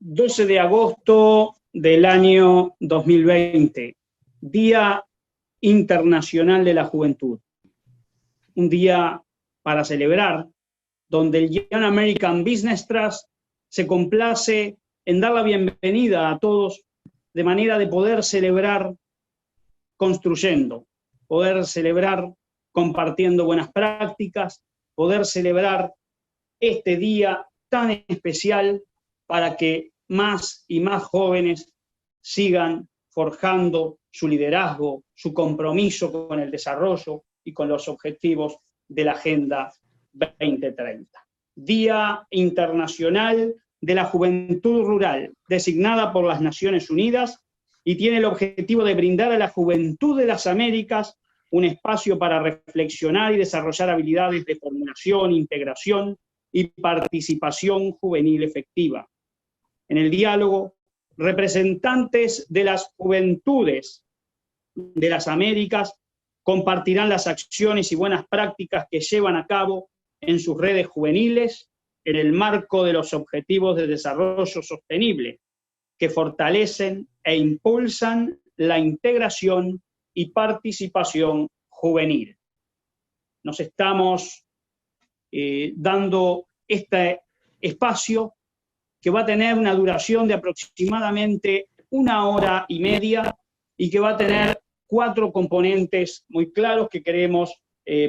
12 de agosto del año 2020, Día Internacional de la Juventud. Un día para celebrar, donde el Young American Business Trust se complace en dar la bienvenida a todos de manera de poder celebrar construyendo, poder celebrar compartiendo buenas prácticas, poder celebrar este día tan especial para que más y más jóvenes sigan forjando su liderazgo, su compromiso con el desarrollo y con los objetivos de la Agenda 2030. Día Internacional de la Juventud Rural, designada por las Naciones Unidas, y tiene el objetivo de brindar a la juventud de las Américas un espacio para reflexionar y desarrollar habilidades de formulación, integración y participación juvenil efectiva. En el diálogo, representantes de las juventudes de las Américas compartirán las acciones y buenas prácticas que llevan a cabo en sus redes juveniles en el marco de los Objetivos de Desarrollo Sostenible, que fortalecen e impulsan la integración y participación juvenil. Nos estamos dando este espacio que va a tener una duración de aproximadamente 1 hora y media y que va a tener 4 componentes muy claros que queremos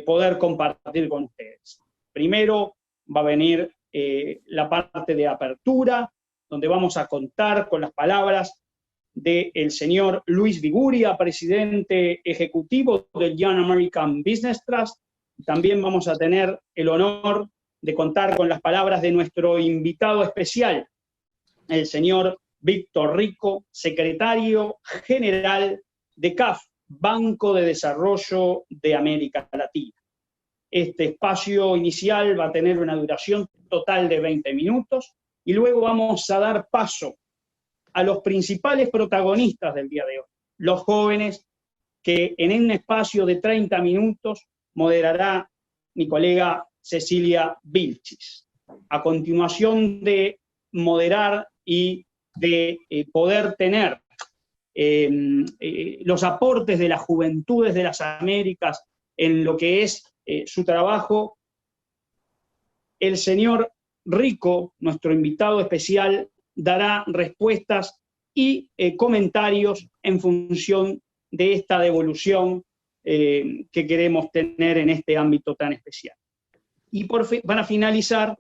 poder compartir con ustedes. Primero va a venir la parte de apertura, donde vamos a contar con las palabras del señor Luis Viguria, presidente ejecutivo del Young American Business Trust. También vamos a tener el honor de contar con las palabras de nuestro invitado especial, el señor Víctor Rico, secretario general de CAF, Banco de Desarrollo de América Latina. Este espacio inicial va a tener una duración total de 20 minutos y luego vamos a dar paso a los principales protagonistas del día de hoy, los jóvenes, que en un espacio de 30 minutos moderará mi colega Cecilia Vilchis. A continuación de moderar y de poder tener los aportes de las juventudes de las Américas en lo que es su trabajo, el señor Rico, nuestro invitado especial, dará respuestas y comentarios en función de esta devolución que queremos tener en este ámbito tan especial. Y para finalizar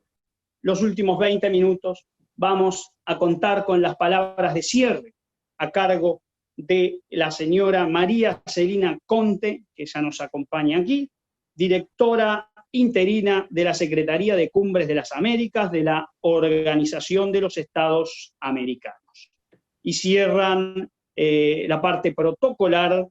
los últimos 20 minutos, vamos a contar con las palabras de cierre a cargo de la señora María Celina Conte, que ya nos acompaña aquí, directora interina de la Secretaría de Cumbres de las Américas de la Organización de los Estados Americanos. Y cierran la parte protocolar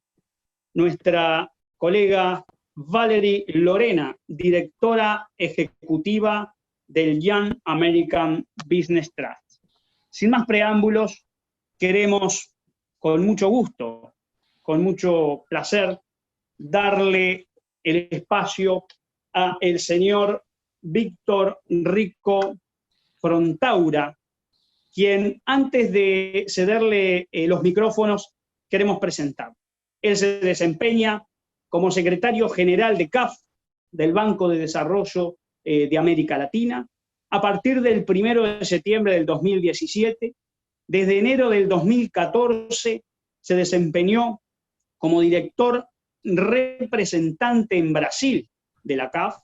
nuestra colega Valerie Lorena, directora ejecutiva del Young American Business Trust. Sin más preámbulos, queremos con mucho gusto, con mucho placer, darle el espacio a el señor Víctor Rico Frontaura, quien antes de cederle los micrófonos queremos presentar. Él se desempeña como secretario general de CAF, del Banco de Desarrollo de América Latina, a partir del 1 de septiembre del 2017. Desde enero del 2014 se desempeñó como director representante en Brasil de la CAF,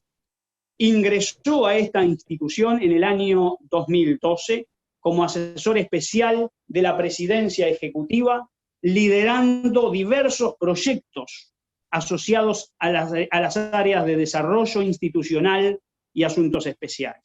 ingresó a esta institución en el año 2012 como asesor especial de la presidencia ejecutiva, liderando diversos proyectos asociados a las áreas de desarrollo institucional y asuntos especiales.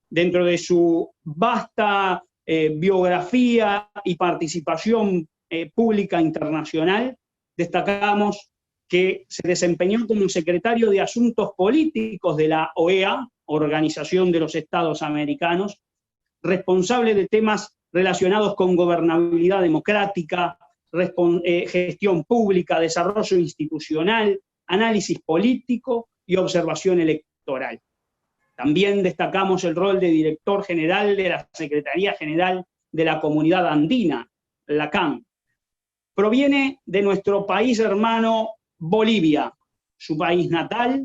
Dentro de su vasta biografía y participación pública internacional, destacamos que se desempeñó como secretario de Asuntos Políticos de la OEA, Organización de los Estados Americanos, responsable de temas relacionados con gobernabilidad democrática, gestión pública, desarrollo institucional, análisis político y observación electoral. También destacamos el rol de director general de la Secretaría General de la Comunidad Andina, la CAM. Proviene de nuestro país hermano Bolivia, su país natal,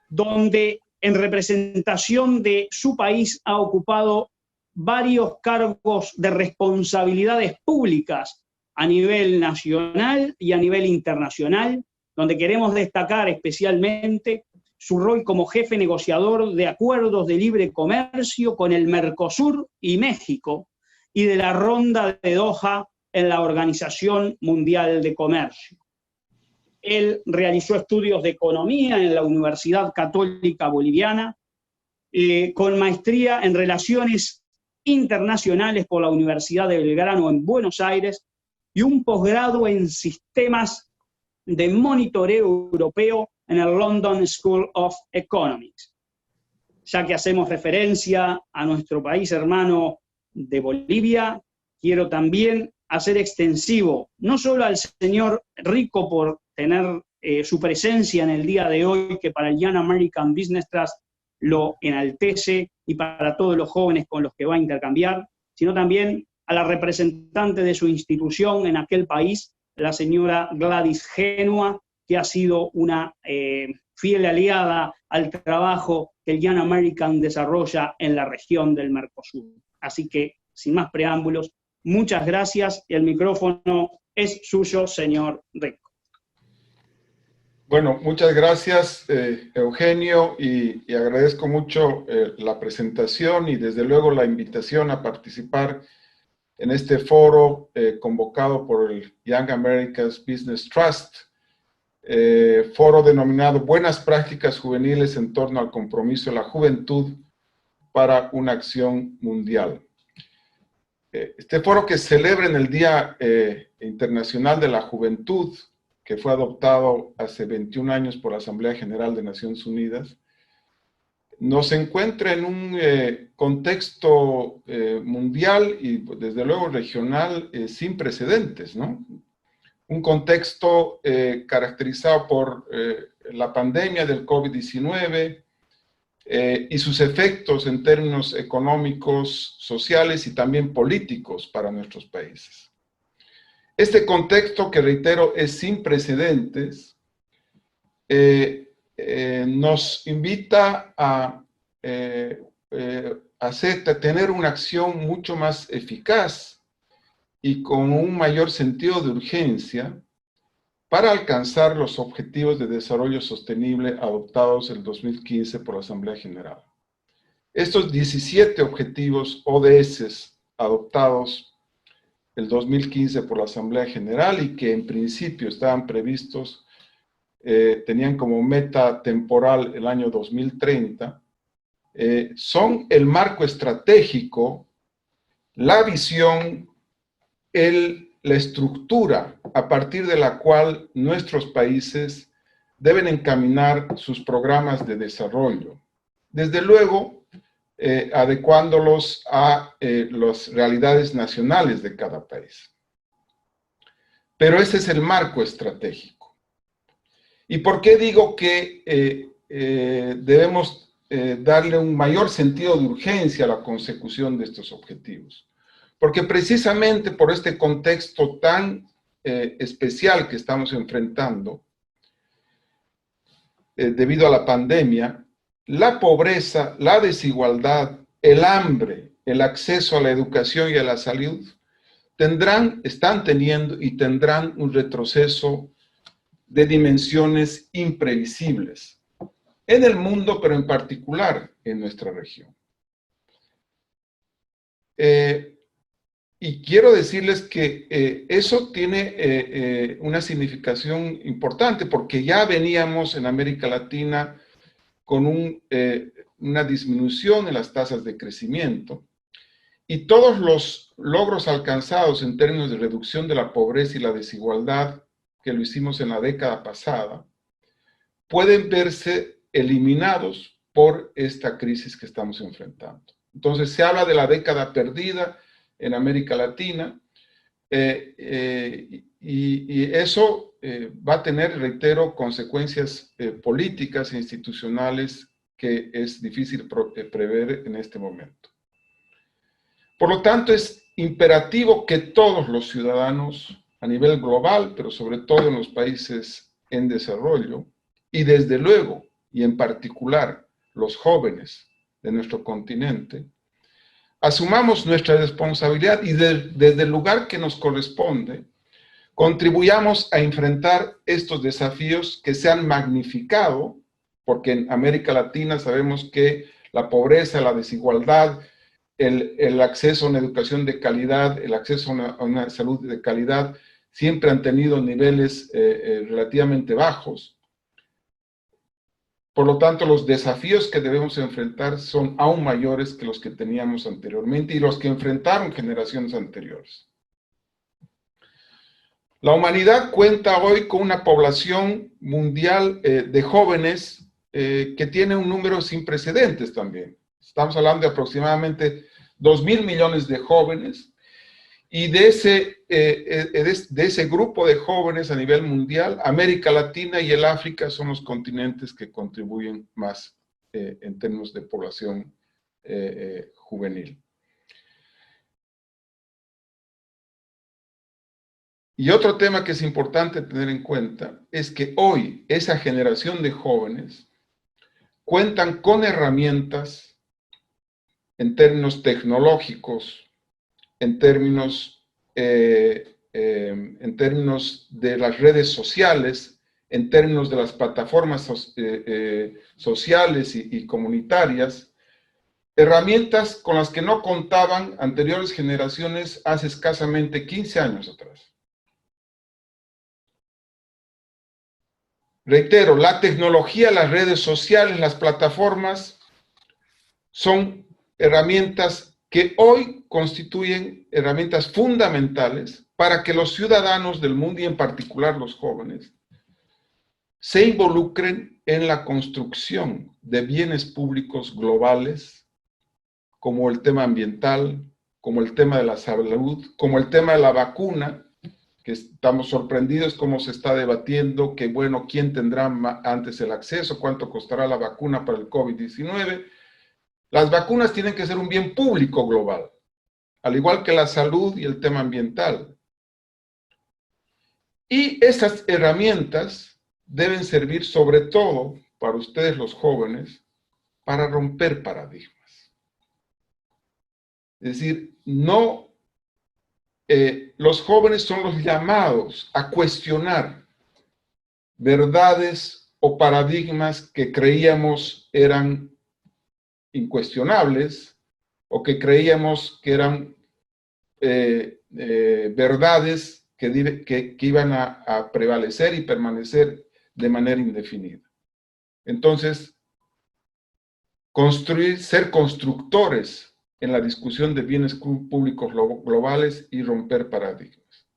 donde en representación de su país ha ocupado varios cargos de responsabilidades públicas a nivel nacional y a nivel internacional, donde queremos destacar especialmente su rol como jefe negociador de acuerdos de libre comercio con el Mercosur y México, y de la Ronda de Doha en la Organización Mundial de Comercio. Él realizó estudios de economía en la Universidad Católica Boliviana, con maestría en Relaciones Internacionales por la Universidad de Belgrano en Buenos Aires y un posgrado en Sistemas de Monitoreo Europeo en el London School of Economics. Ya que hacemos referencia a nuestro país hermano de Bolivia, quiero también hacer extensivo no solo al señor Rico por tener su presencia en el día de hoy, que para el Young American Business Trust lo enaltece, y para todos los jóvenes con los que va a intercambiar, sino también a la representante de su institución en aquel país, la señora Gladys Genua, que ha sido una fiel aliada al trabajo que el Young American desarrolla en la región del Mercosur. Así que, sin más preámbulos, muchas gracias, y el micrófono es suyo, señor Rico. Bueno, muchas gracias, Eugenio, y agradezco mucho la presentación y desde luego la invitación a participar en este foro convocado por el Young Americans Business Trust, foro denominado Buenas Prácticas Juveniles en torno al compromiso de la juventud para una acción mundial. Este foro, que se celebra en el Día Internacional de la Juventud, que fue adoptado hace 21 años por la Asamblea General de Naciones Unidas, nos encuentra en un contexto mundial y desde luego regional sin precedentes, ¿no? Un contexto caracterizado por la pandemia del COVID-19 y sus efectos en términos económicos, sociales y también políticos para nuestros países. Este contexto, que reitero es sin precedentes, nos invita a tener una acción mucho más eficaz y con un mayor sentido de urgencia para alcanzar los objetivos de desarrollo sostenible adoptados en 2015 por la Asamblea General. Estos 17 objetivos ODS adoptados el 2015 por la Asamblea General y que en principio estaban previstos, tenían como meta temporal el año 2030, son el marco estratégico, la visión, la estructura a partir de la cual nuestros países deben encaminar sus programas de desarrollo. Desde luego, adecuándolos a las realidades nacionales de cada país. Pero ese es el marco estratégico. ¿Y por qué digo que debemos darle un mayor sentido de urgencia a la consecución de estos objetivos? Porque precisamente por este contexto tan especial que estamos enfrentando, debido a la pandemia, la pobreza, la desigualdad, el hambre, el acceso a la educación y a la salud están teniendo y tendrán un retroceso de dimensiones imprevisibles en el mundo, pero en particular en nuestra región. Y quiero decirles que eso tiene una significación importante, porque ya veníamos en América Latina con una disminución en las tasas de crecimiento, y todos los logros alcanzados en términos de reducción de la pobreza y la desigualdad, que lo hicimos en la década pasada, pueden verse eliminados por esta crisis que estamos enfrentando. Entonces se habla de la década perdida en América Latina, y eso va a tener, reitero, consecuencias políticas e institucionales que es difícil prever en este momento. Por lo tanto, es imperativo que todos los ciudadanos a nivel global, pero sobre todo en los países en desarrollo, y desde luego, y en particular, los jóvenes de nuestro continente, asumamos nuestra responsabilidad y desde el lugar que nos corresponde, contribuyamos a enfrentar estos desafíos que se han magnificado, porque en América Latina sabemos que la pobreza, la desigualdad, el acceso a una educación de calidad, el acceso a una salud de calidad, siempre han tenido niveles relativamente bajos. Por lo tanto, los desafíos que debemos enfrentar son aún mayores que los que teníamos anteriormente y los que enfrentaron generaciones anteriores. La humanidad cuenta hoy con una población mundial de jóvenes que tiene un número sin precedentes también. Estamos hablando de aproximadamente 2.000 millones de jóvenes, y de ese grupo de jóvenes a nivel mundial, América Latina y el África son los continentes que contribuyen más en términos de población juvenil. Y otro tema que es importante tener en cuenta es que hoy esa generación de jóvenes cuentan con herramientas en términos tecnológicos, en términos de las redes sociales, en términos de las plataformas sociales y comunitarias, herramientas con las que no contaban anteriores generaciones hace escasamente 15 años atrás. Reitero, la tecnología, las redes sociales, las plataformas son herramientas que hoy constituyen herramientas fundamentales para que los ciudadanos del mundo, y en particular los jóvenes, se involucren en la construcción de bienes públicos globales, como el tema ambiental, como el tema de la salud, como el tema de la vacuna, que estamos sorprendidos cómo se está debatiendo, que bueno, ¿quién tendrá antes el acceso? ¿Cuánto costará la vacuna para el COVID-19? Las vacunas tienen que ser un bien público global, al igual que la salud y el tema ambiental. Y esas herramientas deben servir sobre todo para ustedes los jóvenes, para romper paradigmas. Es decir, los jóvenes son los llamados a cuestionar verdades o paradigmas que creíamos eran incuestionables o que creíamos que eran verdades que iban a prevalecer y permanecer de manera indefinida. Entonces, ser constructores en la discusión de bienes públicos globales y romper paradigmas.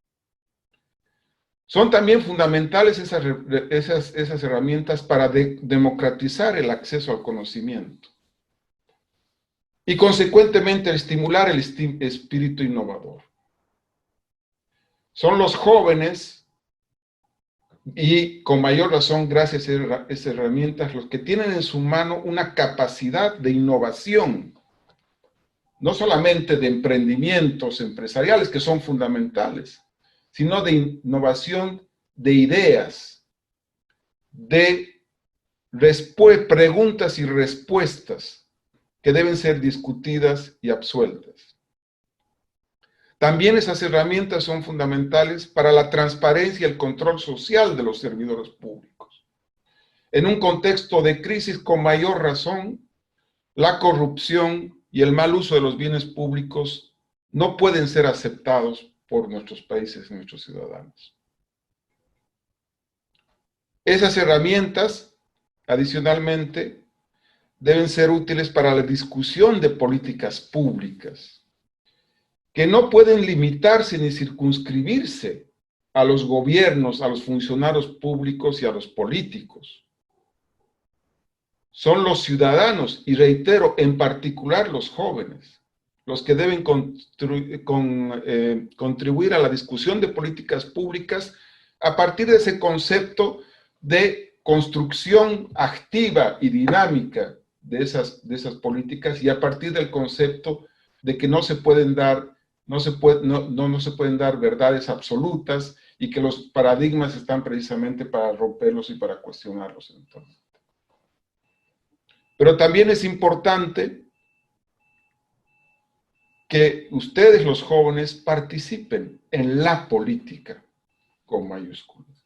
Son también fundamentales esas herramientas para democratizar el acceso al conocimiento y, consecuentemente, estimular el espíritu innovador. Son los jóvenes, y con mayor razón gracias a esas herramientas, los que tienen en su mano una capacidad de innovación, no solamente de emprendimientos empresariales, que son fundamentales, sino de innovación de ideas, de preguntas y respuestas que deben ser discutidas y absueltas. También esas herramientas son fundamentales para la transparencia y el control social de los servidores públicos. En un contexto de crisis, con mayor razón, la corrupción y el mal uso de los bienes públicos no pueden ser aceptados por nuestros países y nuestros ciudadanos. Esas herramientas, adicionalmente, deben ser útiles para la discusión de políticas públicas, que no pueden limitarse ni circunscribirse a los gobiernos, a los funcionarios públicos y a los políticos. Son los ciudadanos, y reitero, en particular los jóvenes, los que deben contribuir a la discusión de políticas públicas a partir de ese concepto de construcción activa y dinámica de esas políticas, y a partir del concepto de que no se pueden dar, no se pueden dar verdades absolutas y que los paradigmas están precisamente para romperlos y para cuestionarlos eventualmente. Pero también es importante que ustedes, los jóvenes, participen en la política, con mayúsculas.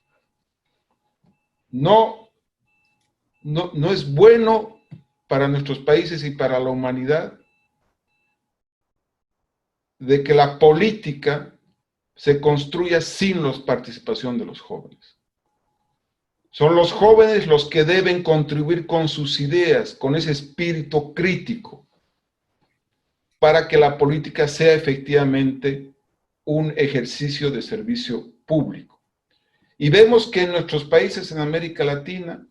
No es bueno para nuestros países y para la humanidad de que la política se construya sin la participación de los jóvenes. Son los jóvenes los que deben contribuir con sus ideas, con ese espíritu crítico, para que la política sea efectivamente un ejercicio de servicio público. Y vemos que en nuestros países en América Latina,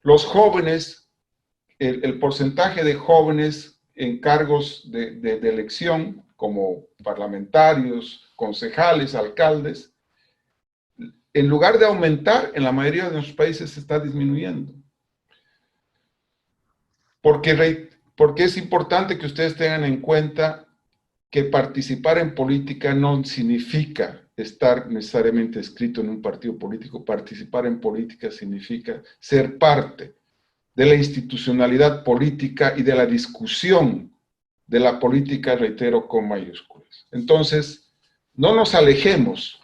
los jóvenes, el porcentaje de jóvenes en cargos de elección, como parlamentarios, concejales, alcaldes, en lugar de aumentar, en la mayoría de nuestros países se está disminuyendo. Porque es importante que ustedes tengan en cuenta que participar en política no significa estar necesariamente inscrito en un partido político. Participar en política significa ser parte de la institucionalidad política y de la discusión de la política, reitero, con mayúsculas. Entonces, no nos alejemos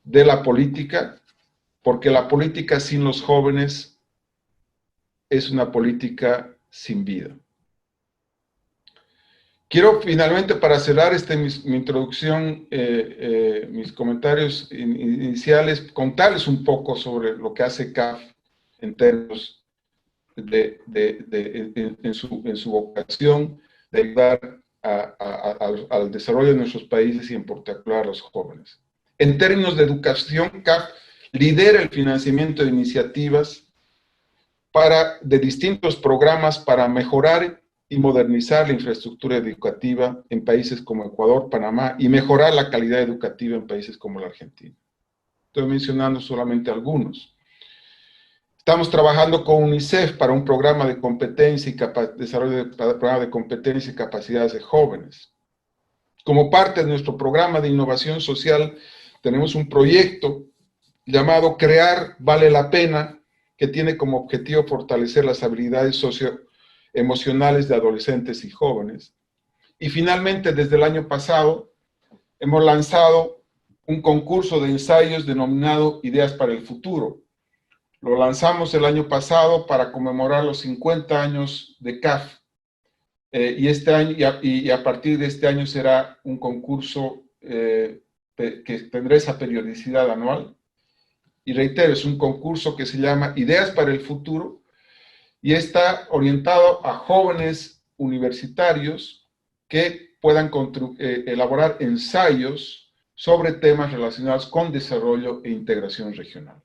de la política, porque la política sin los jóvenes es una política sin vida. Quiero finalmente, para cerrar mi introducción, mis comentarios iniciales, contarles un poco sobre lo que hace CAF en términos en su vocación de ayudar al desarrollo de nuestros países y en particular a los jóvenes. En términos de educación, CAF lidera el financiamiento de iniciativas de distintos programas para mejorar y modernizar la infraestructura educativa en países como Ecuador, Panamá, y mejorar la calidad educativa en países como la Argentina. Estoy mencionando solamente algunos. Estamos trabajando con UNICEF para un programa de competencia y desarrollo de programa de competencia y capacidades de jóvenes. Como parte de nuestro programa de innovación social, tenemos un proyecto llamado Crear Vale la Pena, que tiene como objetivo fortalecer las habilidades socioemocionales de adolescentes y jóvenes. Y finalmente, desde el año pasado, hemos lanzado un concurso de ensayos denominado Ideas para el Futuro. Lo lanzamos el año pasado para conmemorar los 50 años de CAF. Y a partir de este año será un concurso que tendrá esa periodicidad anual. Y reitero, es un concurso que se llama Ideas para el Futuro y está orientado a jóvenes universitarios que puedan elaborar ensayos sobre temas relacionados con desarrollo e integración regional.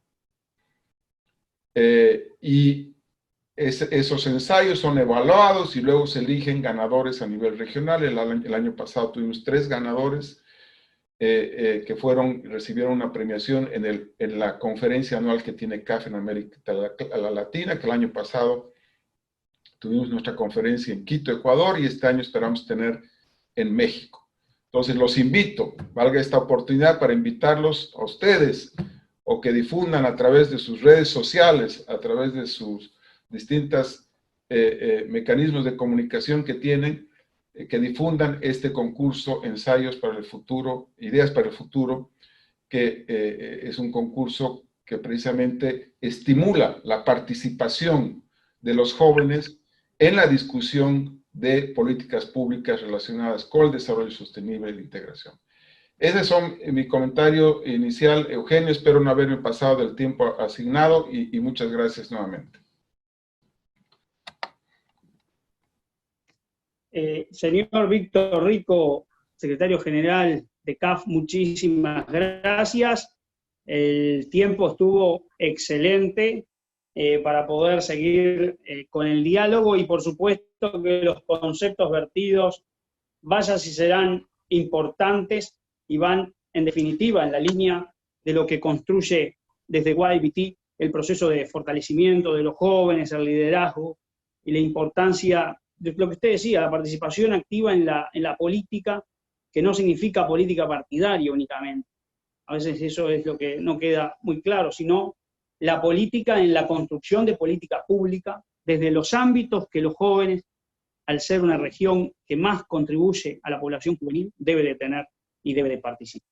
Esos ensayos son evaluados y luego se eligen ganadores a nivel regional. El año pasado tuvimos 3 ganadores que recibieron una premiación en la conferencia anual que tiene CAF en América Latina, que el año pasado tuvimos nuestra conferencia en Quito, Ecuador, y este año esperamos tener en México. Entonces los invito, valga esta oportunidad para invitarlos a ustedes, o que difundan a través de sus redes sociales, a través de sus distintos mecanismos de comunicación que tienen, que difundan este concurso Ensayos para el Futuro, Ideas para el Futuro, que es un concurso que precisamente estimula la participación de los jóvenes en la discusión de políticas públicas relacionadas con el desarrollo sostenible y la integración. Ese es mi comentario inicial, Eugenio. Espero no haberme pasado del tiempo asignado y muchas gracias nuevamente. Señor Víctor Rico, secretario general de CAF, muchísimas gracias. El tiempo estuvo excelente para poder seguir con el diálogo y por supuesto que los conceptos vertidos vaya si serán importantes y van en definitiva en la línea de lo que construye desde YBT el proceso de fortalecimiento de los jóvenes, el liderazgo y la importancia de lo que usted decía, la participación activa en la política, que no significa política partidaria únicamente. A veces eso es lo que no queda muy claro, sino la política en la construcción de política pública desde los ámbitos que los jóvenes, al ser una región que más contribuye a la población juvenil, debe de tener y debe de participar.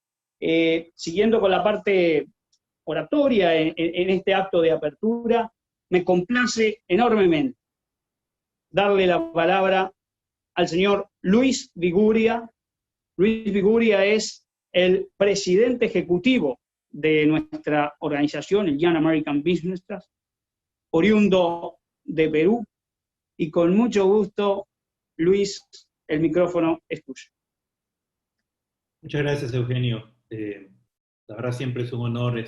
Siguiendo con la parte oratoria en este acto de apertura, me complace enormemente darle la palabra al señor Luis Viguria. Luis Viguria es el presidente ejecutivo de nuestra organización, el Young American Business Trust, oriundo de Perú, y con mucho gusto, Luis, el micrófono es tuyo. Muchas gracias, Eugenio. La verdad siempre es un honor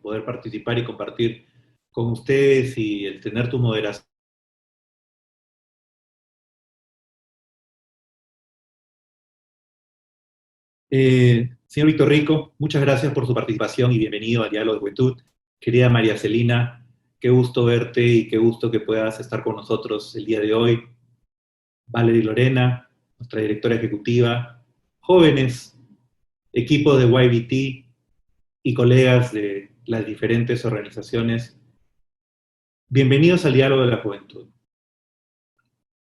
poder participar y compartir con ustedes y el tener tu moderación. Señor Víctor Rico, muchas gracias por su participación y bienvenido al Diálogo de Juventud. Querida María Celina, qué gusto verte y qué gusto que puedas estar con nosotros el día de hoy. Valerie Lorena, nuestra directora ejecutiva, jóvenes, equipo de YBT y colegas de las diferentes organizaciones, bienvenidos al Diálogo de la Juventud.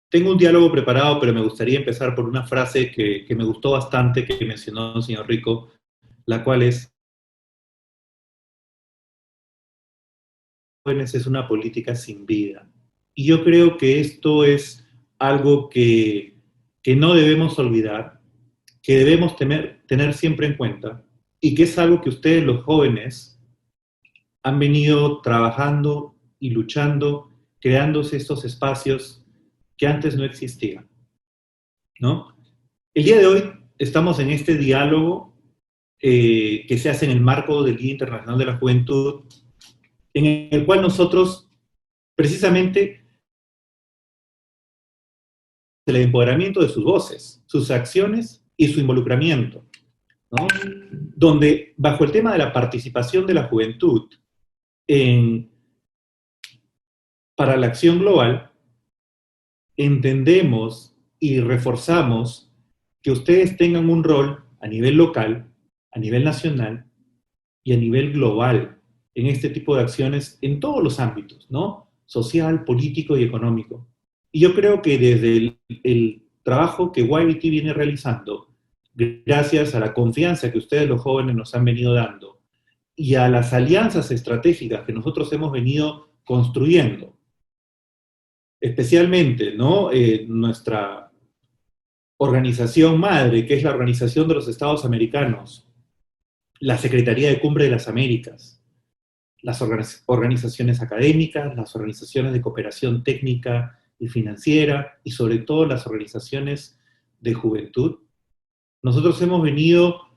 Tengo un diálogo preparado, pero me gustaría empezar por una frase que me gustó bastante, que mencionó el señor Rico, la cual es: jóvenes es una política sin vida. Y yo creo que esto es algo que no debemos olvidar, que debemos tener siempre en cuenta, y que es algo que ustedes, los jóvenes, han venido trabajando y luchando, creándose estos espacios que antes no existían, ¿no? El día de hoy estamos en este diálogo que se hace en el marco del Día Internacional de la Juventud, en el cual nosotros, precisamente, el empoderamiento de sus voces, sus acciones y su involucramiento, ¿no? Donde, bajo el tema de la participación de la juventud para la acción global, entendemos y reforzamos que ustedes tengan un rol a nivel local, a nivel nacional y a nivel global en este tipo de acciones en todos los ámbitos, ¿no? Social, político y económico. Y yo creo que desde el trabajo que YBT viene realizando, gracias a la confianza que ustedes los jóvenes nos han venido dando y a las alianzas estratégicas que nosotros hemos venido construyendo, especialmente, ¿no? Nuestra organización madre, que es la Organización de los Estados Americanos, la Secretaría de Cumbre de las Américas, las organizaciones académicas, las organizaciones de cooperación técnica y financiera, y sobre todo las organizaciones de juventud. Nosotros hemos venido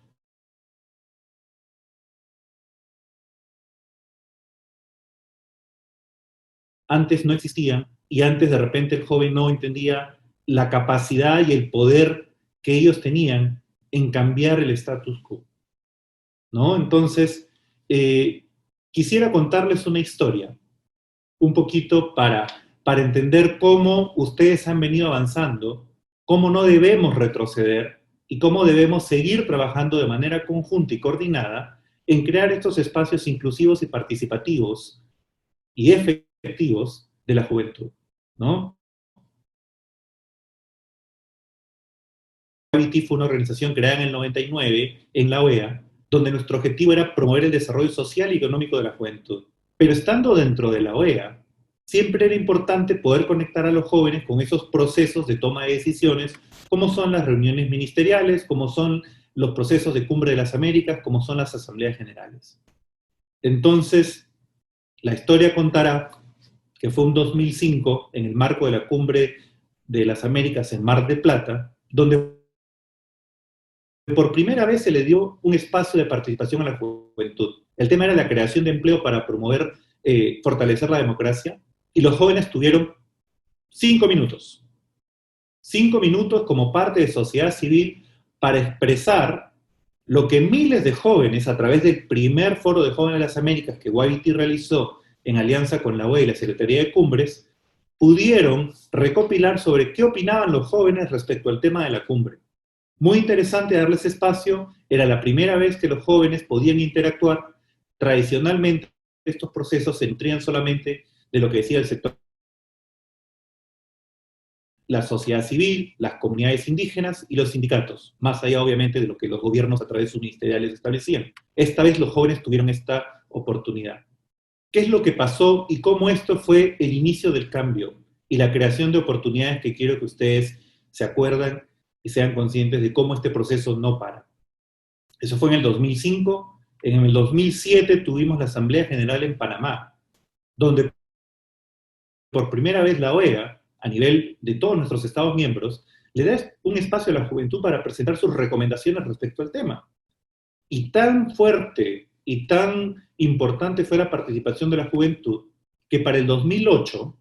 antes no existían, y antes de repente el joven no entendía la capacidad y el poder que ellos tenían en cambiar el status quo, ¿no? Entonces, quisiera contarles una historia, un poquito para entender cómo ustedes han venido avanzando, cómo no debemos retroceder y cómo debemos seguir trabajando de manera conjunta y coordinada en crear estos espacios inclusivos y participativos y efectivos de la juventud, ¿no? YBT fue una organización creada en el 99 en la OEA, donde nuestro objetivo era promover el desarrollo social y económico de la juventud. Pero estando dentro de la OEA, siempre era importante poder conectar a los jóvenes con esos procesos de toma de decisiones, como son las reuniones ministeriales, como son los procesos de Cumbre de las Américas, como son las asambleas generales. Entonces, la historia contará que fue un 2005, en el marco de la Cumbre de las Américas en Mar del Plata, donde por primera vez se le dio un espacio de participación a la juventud. El tema era la creación de empleo para promover, fortalecer la democracia, y los jóvenes tuvieron 5 minutos. 5 minutos como parte de sociedad civil para expresar lo que miles de jóvenes, a través del primer foro de jóvenes de las Américas que YBT realizó en alianza con la OEA y la Secretaría de Cumbres, pudieron recopilar sobre qué opinaban los jóvenes respecto al tema de la cumbre. Muy interesante darles espacio, era la primera vez que los jóvenes podían interactuar. Tradicionalmente estos procesos se nutrían solamente de lo que decía el sector, la sociedad civil, las comunidades indígenas y los sindicatos, más allá obviamente de lo que los gobiernos a través de sus ministeriales establecían. Esta vez los jóvenes tuvieron esta oportunidad. ¿Qué es lo que pasó y cómo esto fue el inicio del cambio y la creación de oportunidades que quiero que ustedes se acuerdan y sean conscientes de cómo este proceso no para? Eso fue en el 2005. En el 2007 tuvimos la Asamblea General en Panamá, donde por primera vez la OEA, a nivel de todos nuestros Estados miembros, le da un espacio a la juventud para presentar sus recomendaciones respecto al tema. Y tan fuerte y tan importante fue la participación de la juventud, que para el 2008,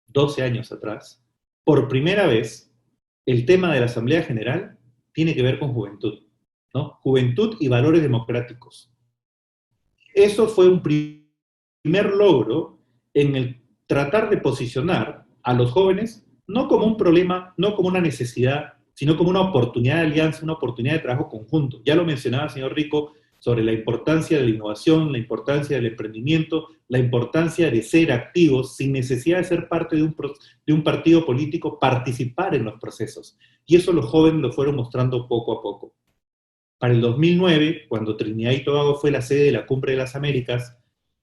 12 años atrás, por primera vez, el tema de la Asamblea General tiene que ver con juventud, ¿no? Juventud y valores democráticos. Eso fue un primer logro en el tratar de posicionar a los jóvenes no como un problema, no como una necesidad, sino como una oportunidad de alianza, una oportunidad de trabajo conjunto. Ya lo mencionaba el señor Rico sobre la importancia de la innovación, la importancia del emprendimiento, la importancia de ser activos sin necesidad de ser parte de un partido político, participar en los procesos. Y eso los jóvenes lo fueron mostrando poco a poco. Para el 2009, cuando Trinidad y Tobago fue la sede de la Cumbre de las Américas,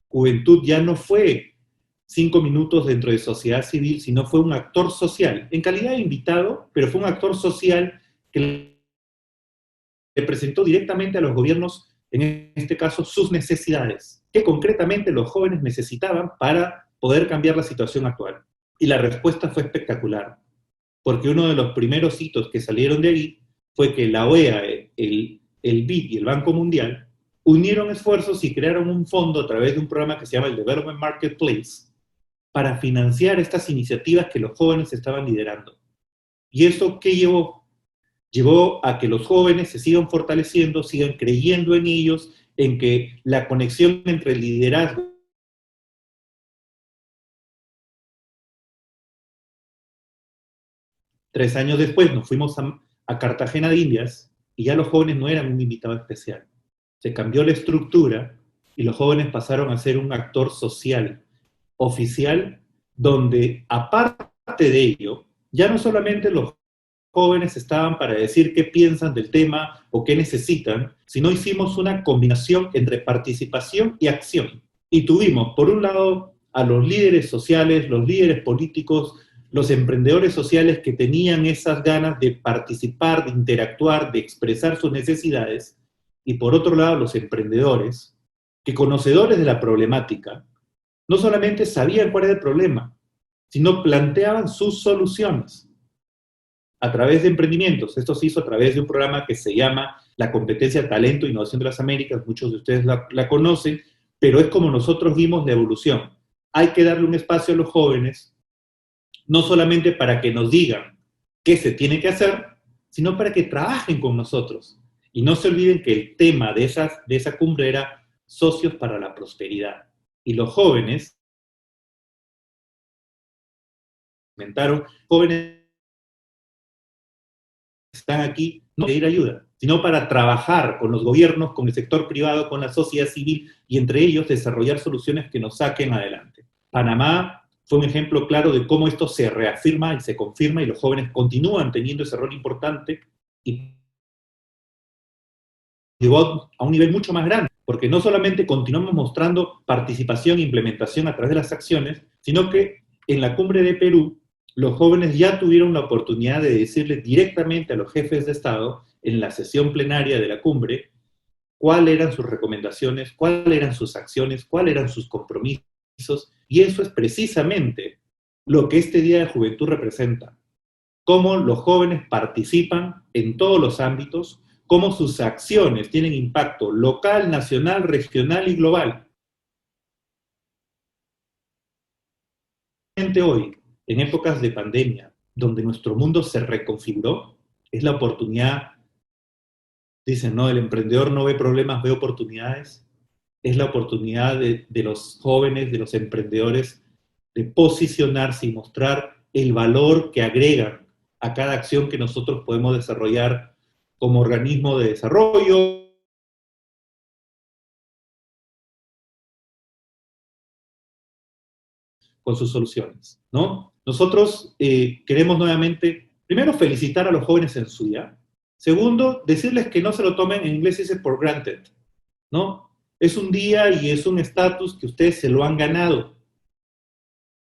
Juventud ya no fue 5 minutos dentro de sociedad civil, sino fue un actor social, en calidad de invitado, pero fue un actor social que le presentó directamente a los gobiernos, en este caso, sus necesidades, que concretamente los jóvenes necesitaban para poder cambiar la situación actual. Y la respuesta fue espectacular, porque uno de los primeros hitos que salieron de ahí fue que la OEA, el BID y el Banco Mundial unieron esfuerzos y crearon un fondo a través de un programa que se llama el Development Marketplace para financiar estas iniciativas que los jóvenes estaban liderando. ¿Y eso qué llevó? Llevó a que los jóvenes se sigan fortaleciendo, sigan creyendo en ellos, en que la conexión entre el liderazgo. 3 años después nos fuimos a Cartagena de Indias y ya los jóvenes no eran un invitado especial. Se cambió la estructura y los jóvenes pasaron a ser un actor social, oficial, donde aparte de ello, ya no solamente los jóvenes estaban para decir qué piensan del tema o qué necesitan, sino hicimos una combinación entre participación y acción. Y tuvimos, por un lado, a los líderes sociales, los líderes políticos, los emprendedores sociales que tenían esas ganas de participar, de interactuar, de expresar sus necesidades, y por otro lado, los emprendedores, que conocedores de la problemática, no solamente sabían cuál era el problema, sino planteaban sus soluciones a través de emprendimientos. Esto se hizo a través de un programa que se llama la Competencia Talento e Innovación de las Américas. Muchos de ustedes la conocen, pero es como nosotros vimos la evolución. Hay que darle un espacio a los jóvenes, no solamente para que nos digan qué se tiene que hacer, sino para que trabajen con nosotros. Y no se olviden que el tema de esa cumbre era socios para la prosperidad. Y los jóvenes comentaron, jóvenes están aquí no para pedir ayuda, sino para trabajar con los gobiernos, con el sector privado, con la sociedad civil, y entre ellos desarrollar soluciones que nos saquen adelante. Panamá fue un ejemplo claro de cómo esto se reafirma y se confirma, y los jóvenes continúan teniendo ese rol importante, y llegó a un nivel mucho más grande, porque no solamente continuamos mostrando participación e implementación a través de las acciones, sino que en la cumbre de Perú, los jóvenes ya tuvieron la oportunidad de decirle directamente a los jefes de Estado, en la sesión plenaria de la cumbre, cuáles eran sus recomendaciones, cuáles eran sus acciones, cuáles eran sus compromisos, y eso es precisamente lo que este Día de Juventud representa. Cómo los jóvenes participan en todos los ámbitos, cómo sus acciones tienen impacto local, nacional, regional y global. Hoy, en épocas de pandemia, donde nuestro mundo se reconfiguró, es la oportunidad, dicen, ¿no? El emprendedor no ve problemas, ve oportunidades. Es la oportunidad de los jóvenes, de los emprendedores, de posicionarse y mostrar el valor que agregan a cada acción que nosotros podemos desarrollar como organismo de desarrollo, con sus soluciones, ¿no? Nosotros queremos nuevamente, primero, felicitar a los jóvenes en su día. Segundo, decirles que no se lo tomen, en inglés se dice por granted, ¿no? Es un día y es un estatus que ustedes se lo han ganado.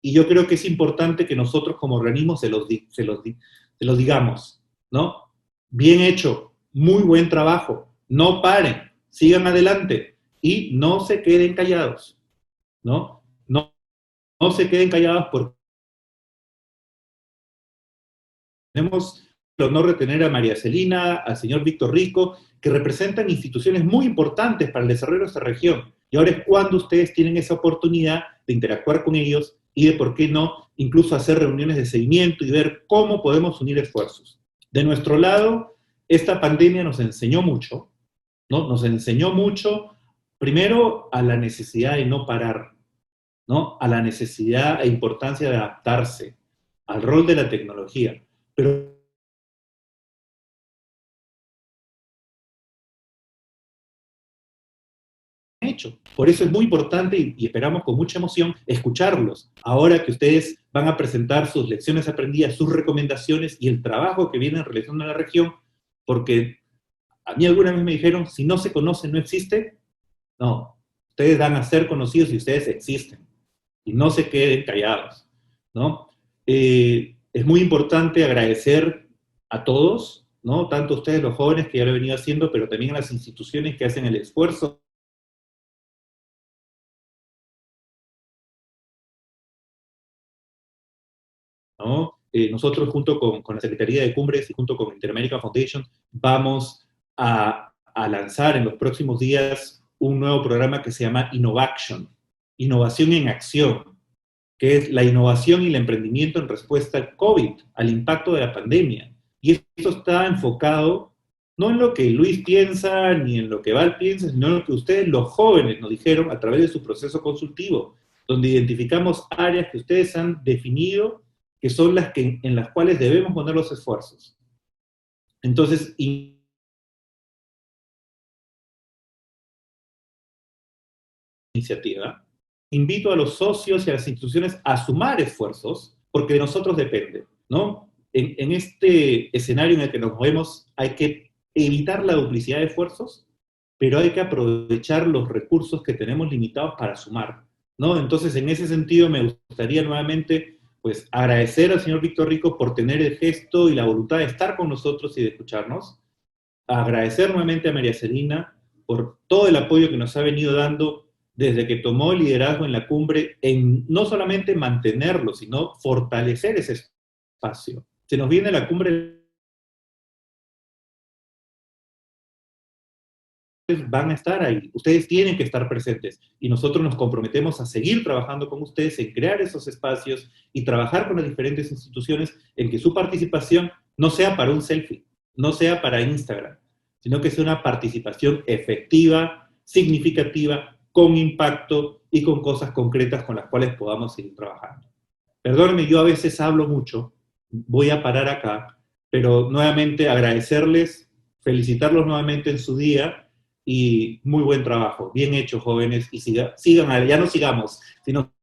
Y yo creo que es importante que nosotros como organismo se los digamos, ¿no? Bien hecho, muy buen trabajo, no paren, sigan adelante y no se queden callados, ¿no? No se queden callados porque tenemos el honor de tener a María Celina, al señor Víctor Rico, que representan instituciones muy importantes para el desarrollo de nuestra región. Y ahora es cuando ustedes tienen esa oportunidad de interactuar con ellos y de, por qué no, incluso hacer reuniones de seguimiento y ver cómo podemos unir esfuerzos. De nuestro lado, esta pandemia nos enseñó mucho, ¿no? Nos enseñó mucho, primero, a la necesidad de no parar, ¿no? A la necesidad e importancia de adaptarse al rol de la tecnología. Pero hecho. Por eso es muy importante y esperamos con mucha emoción escucharlos. Ahora que ustedes van a presentar sus lecciones aprendidas, sus recomendaciones y el trabajo que vienen realizando en la región, porque a mí alguna vez me dijeron, si no se conoce, no existe. No, ustedes van a ser conocidos y ustedes existen. Y no se queden callados, ¿no? Es muy importante agradecer a todos, ¿no? Tanto a ustedes, los jóvenes, que ya lo he venido haciendo, pero también a las instituciones que hacen el esfuerzo. ¿No? Nosotros junto con la Secretaría de Cumbres y junto con Interamerican Foundation vamos a lanzar en los próximos días un nuevo programa que se llama Innovaction, Innovación en Acción, que es la innovación y el emprendimiento en respuesta al COVID, al impacto de la pandemia. Y esto está enfocado no en lo que Luis piensa, ni en lo que Val piensa, sino en lo que ustedes, los jóvenes, nos dijeron a través de su proceso consultivo, donde identificamos áreas que ustedes han definido que son las en las cuales debemos poner los esfuerzos. Entonces, iniciativa, invito a los socios y a las instituciones a sumar esfuerzos, porque de nosotros depende, ¿no? En este escenario en el que nos movemos hay que evitar la duplicidad de esfuerzos, pero hay que aprovechar los recursos que tenemos limitados para sumar, ¿no? Entonces, en ese sentido, me gustaría nuevamente pues agradecer al señor Víctor Rico por tener el gesto y la voluntad de estar con nosotros y de escucharnos. Agradecer nuevamente a María Celina por todo el apoyo que nos ha venido dando desde que tomó el liderazgo en la cumbre, en no solamente mantenerlo, sino fortalecer ese espacio. Se nos viene la cumbre, van a estar ahí, ustedes tienen que estar presentes y nosotros nos comprometemos a seguir trabajando con ustedes en crear esos espacios y trabajar con las diferentes instituciones en que su participación no sea para un selfie, no sea para Instagram, sino que sea una participación efectiva, significativa, con impacto y con cosas concretas con las cuales podamos seguir trabajando. Perdónenme, yo a veces hablo mucho, voy a parar acá, pero nuevamente agradecerles, felicitarlos nuevamente en su día y muy buen trabajo, bien hecho, jóvenes, y sigan, ya no sigamos, sino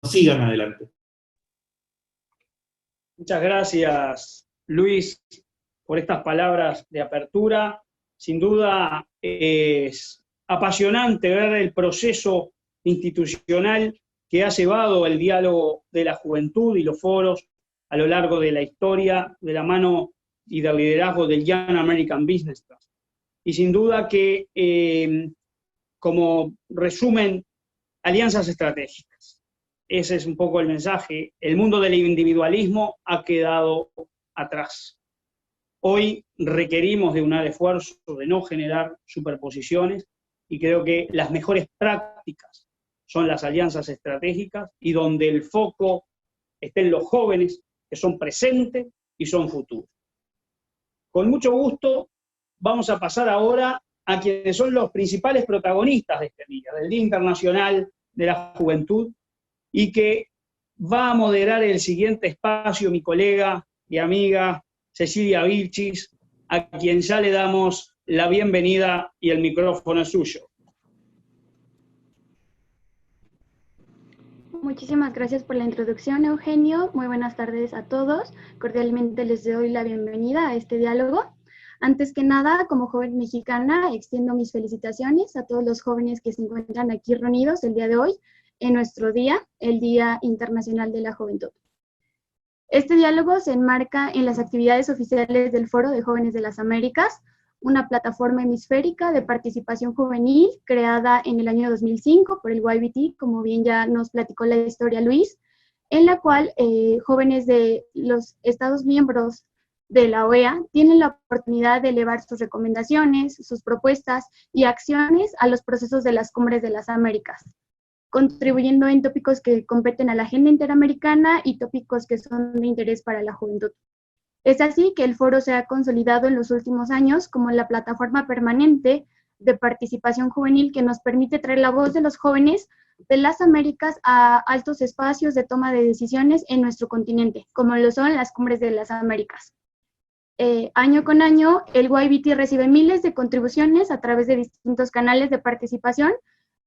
sigan adelante. Muchas gracias, Luis, por estas palabras de apertura. Sin duda es apasionante ver el proceso institucional que ha llevado el diálogo de la juventud y los foros a lo largo de la historia, de la mano y del liderazgo del Young American Business Trust. Y sin duda que, como resumen, alianzas estratégicas. Ese es un poco el mensaje. El mundo del individualismo ha quedado atrás. Hoy requerimos de un esfuerzo de no generar superposiciones y creo que las mejores prácticas son las alianzas estratégicas y donde el foco estén los jóvenes que son presentes y son futuros. Con mucho gusto vamos a pasar ahora a quienes son los principales protagonistas de este día, del Día Internacional de la Juventud, y que Va a moderar el siguiente espacio mi colega y amiga Cecilia Vilchis, a quien ya le damos la bienvenida y el micrófono es suyo. Muchísimas gracias por la introducción, Eugenio. Muy buenas tardes a todos. Cordialmente les doy la bienvenida a este diálogo. Antes que nada, como joven mexicana, extiendo mis felicitaciones a todos los jóvenes que se encuentran aquí reunidos el día de hoy, en nuestro día, el Día Internacional de la Juventud. Este diálogo se enmarca en las actividades oficiales del Foro de Jóvenes de las Américas, una plataforma hemisférica de participación juvenil creada en el año 2005 por el YBT, como bien ya nos platicó la historia Luis, en la cual jóvenes de los Estados miembros de la OEA tienen la oportunidad de elevar sus recomendaciones, sus propuestas y acciones a los procesos de las Cumbres de las Américas, contribuyendo en tópicos que competen a la agenda interamericana y tópicos que son de interés para la juventud. Es así que el foro se ha consolidado en los últimos años como la plataforma permanente de participación juvenil que nos permite traer la voz de los jóvenes de las Américas a altos espacios de toma de decisiones en nuestro continente, como lo son las Cumbres de las Américas. Año con año, el YBT recibe miles de contribuciones a través de distintos canales de participación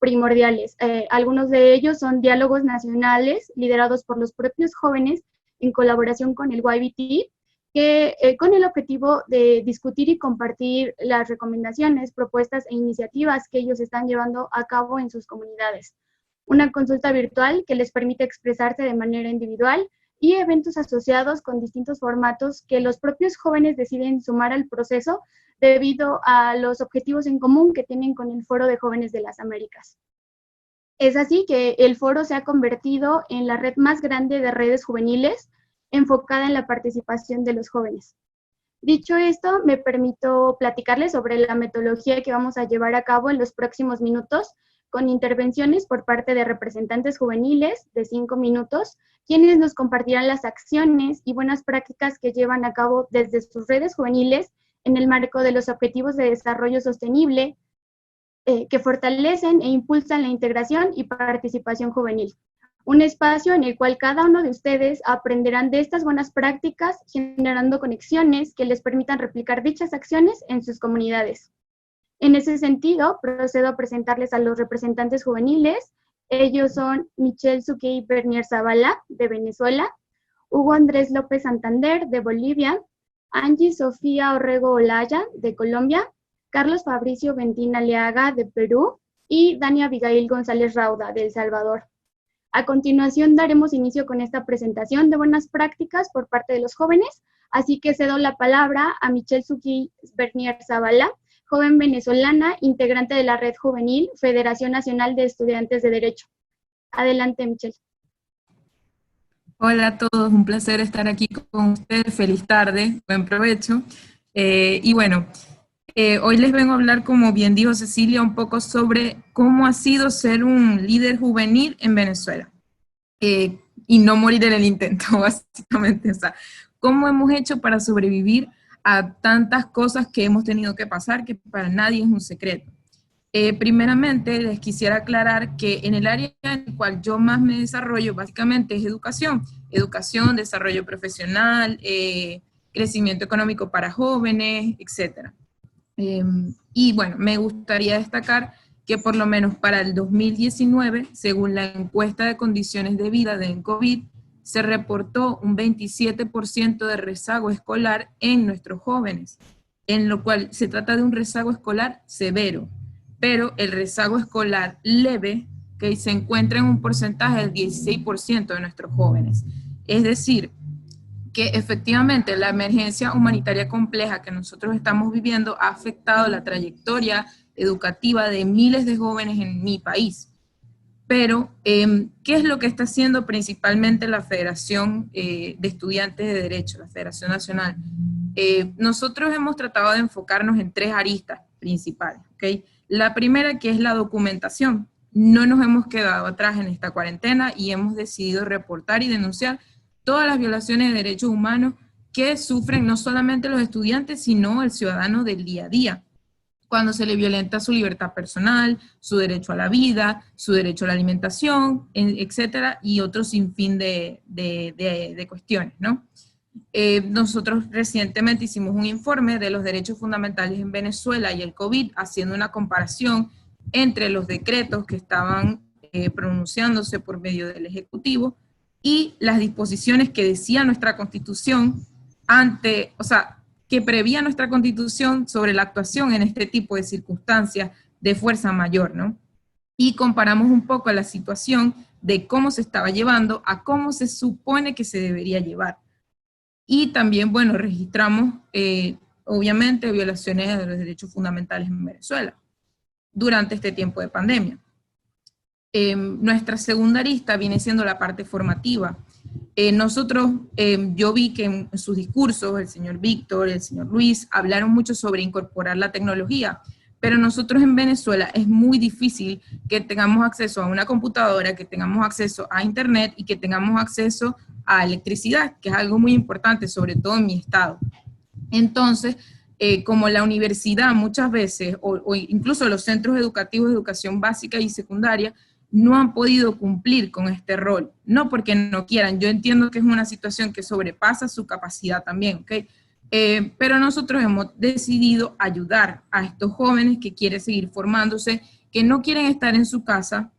primordiales. Algunos de ellos son diálogos nacionales liderados por los propios jóvenes en colaboración con el YBT, que con el objetivo de discutir y compartir las recomendaciones, propuestas e iniciativas que ellos están llevando a cabo en sus comunidades. Una consulta virtual que les permite expresarse de manera individual y eventos asociados con distintos formatos que los propios jóvenes deciden sumar al proceso debido a los objetivos en común que tienen con el Foro de Jóvenes de las Américas. Es así que el foro se ha convertido en la red más grande de redes juveniles enfocada en la participación de los jóvenes. Dicho esto, me permito platicarles sobre la metodología que vamos a llevar a cabo en los próximos minutos, con intervenciones por parte de representantes juveniles de 5 minutos, quienes nos compartirán las acciones y buenas prácticas que llevan a cabo desde sus redes juveniles en el marco de los Objetivos de Desarrollo Sostenible, que fortalecen e impulsan la integración y participación juvenil. Un espacio en el cual cada uno de ustedes aprenderán de estas buenas prácticas, generando conexiones que les permitan replicar dichas acciones en sus comunidades. En ese sentido, procedo a presentarles a los representantes juveniles. Ellos son Michelle Suquey Bernier Zavala, de Venezuela, Hugo Andrés López Santander, de Bolivia, Angie Sofía Orrego Olaya, de Colombia, Carlos Fabricio Ventina Leaga, de Perú, y Dania Abigail González Rauda, de El Salvador. A continuación daremos inicio con esta presentación de buenas prácticas por parte de los jóvenes, así que cedo la palabra a Michelle Suquey Bernier Zavala, joven venezolana, integrante de la Red Juvenil, Federación Nacional de Estudiantes de Derecho. Adelante, Michelle. Hola a todos, un placer estar aquí con ustedes, feliz tarde, buen provecho. Y bueno, hoy les vengo a hablar, como bien dijo Cecilia, un poco sobre cómo ha sido ser un líder juvenil en Venezuela. Y no morir en el intento, básicamente. O sea, cómo hemos hecho para sobrevivir a tantas cosas que hemos tenido que pasar, que para nadie es un secreto. Primeramente, les quisiera aclarar que en el área en el cual yo más me desarrollo, básicamente es educación, desarrollo profesional, crecimiento económico para jóvenes, etc. Y bueno, me gustaría destacar que por lo menos para el 2019, según la encuesta de condiciones de vida de ENCOVID, se reportó un 27% de rezago escolar en nuestros jóvenes, en lo cual se trata de un rezago escolar severo, pero el rezago escolar leve, que se encuentra en un porcentaje del 16% de nuestros jóvenes. Es decir, que efectivamente la emergencia humanitaria compleja que nosotros estamos viviendo ha afectado la trayectoria educativa de miles de jóvenes en mi país. Pero, ¿qué es lo que está haciendo principalmente la Federación de Estudiantes de Derecho, la Federación Nacional? Nosotros hemos tratado de enfocarnos en 3 aristas principales, ¿ok? La primera, que es la documentación. No nos hemos quedado atrás en esta cuarentena y hemos decidido reportar y denunciar todas las violaciones de derechos humanos que sufren no solamente los estudiantes, sino el ciudadano del día a día. cuando se le violenta su libertad personal, su derecho a la vida, su derecho a la alimentación, etcétera, y otro sinfín de cuestiones, ¿no? Nosotros recientemente hicimos un informe de los derechos fundamentales en Venezuela y el COVID, haciendo una comparación entre los decretos que estaban pronunciándose por medio del Ejecutivo y las disposiciones que decía nuestra Constitución que prevía nuestra Constitución sobre la actuación en este tipo de circunstancias de fuerza mayor, ¿no? Y comparamos un poco la situación de cómo se estaba llevando a cómo se supone que se debería llevar. Y también, bueno, registramos, obviamente, violaciones de los derechos fundamentales en Venezuela durante este tiempo de pandemia. Nuestra segunda arista viene siendo la parte formativa. Yo vi que en sus discursos el señor Víctor, el señor Luis, hablaron mucho sobre incorporar la tecnología, pero nosotros en Venezuela es muy difícil que tengamos acceso a una computadora, que tengamos acceso a internet y que tengamos acceso a electricidad, que es algo muy importante, sobre todo en mi estado. Entonces, como la universidad muchas veces, o incluso los centros educativos de educación básica y secundaria, no han podido cumplir con este rol, no porque no quieran, yo entiendo que es una situación que sobrepasa su capacidad también, ¿ok? Pero nosotros hemos decidido ayudar a estos jóvenes que quieren seguir formándose, que no quieren estar en su casa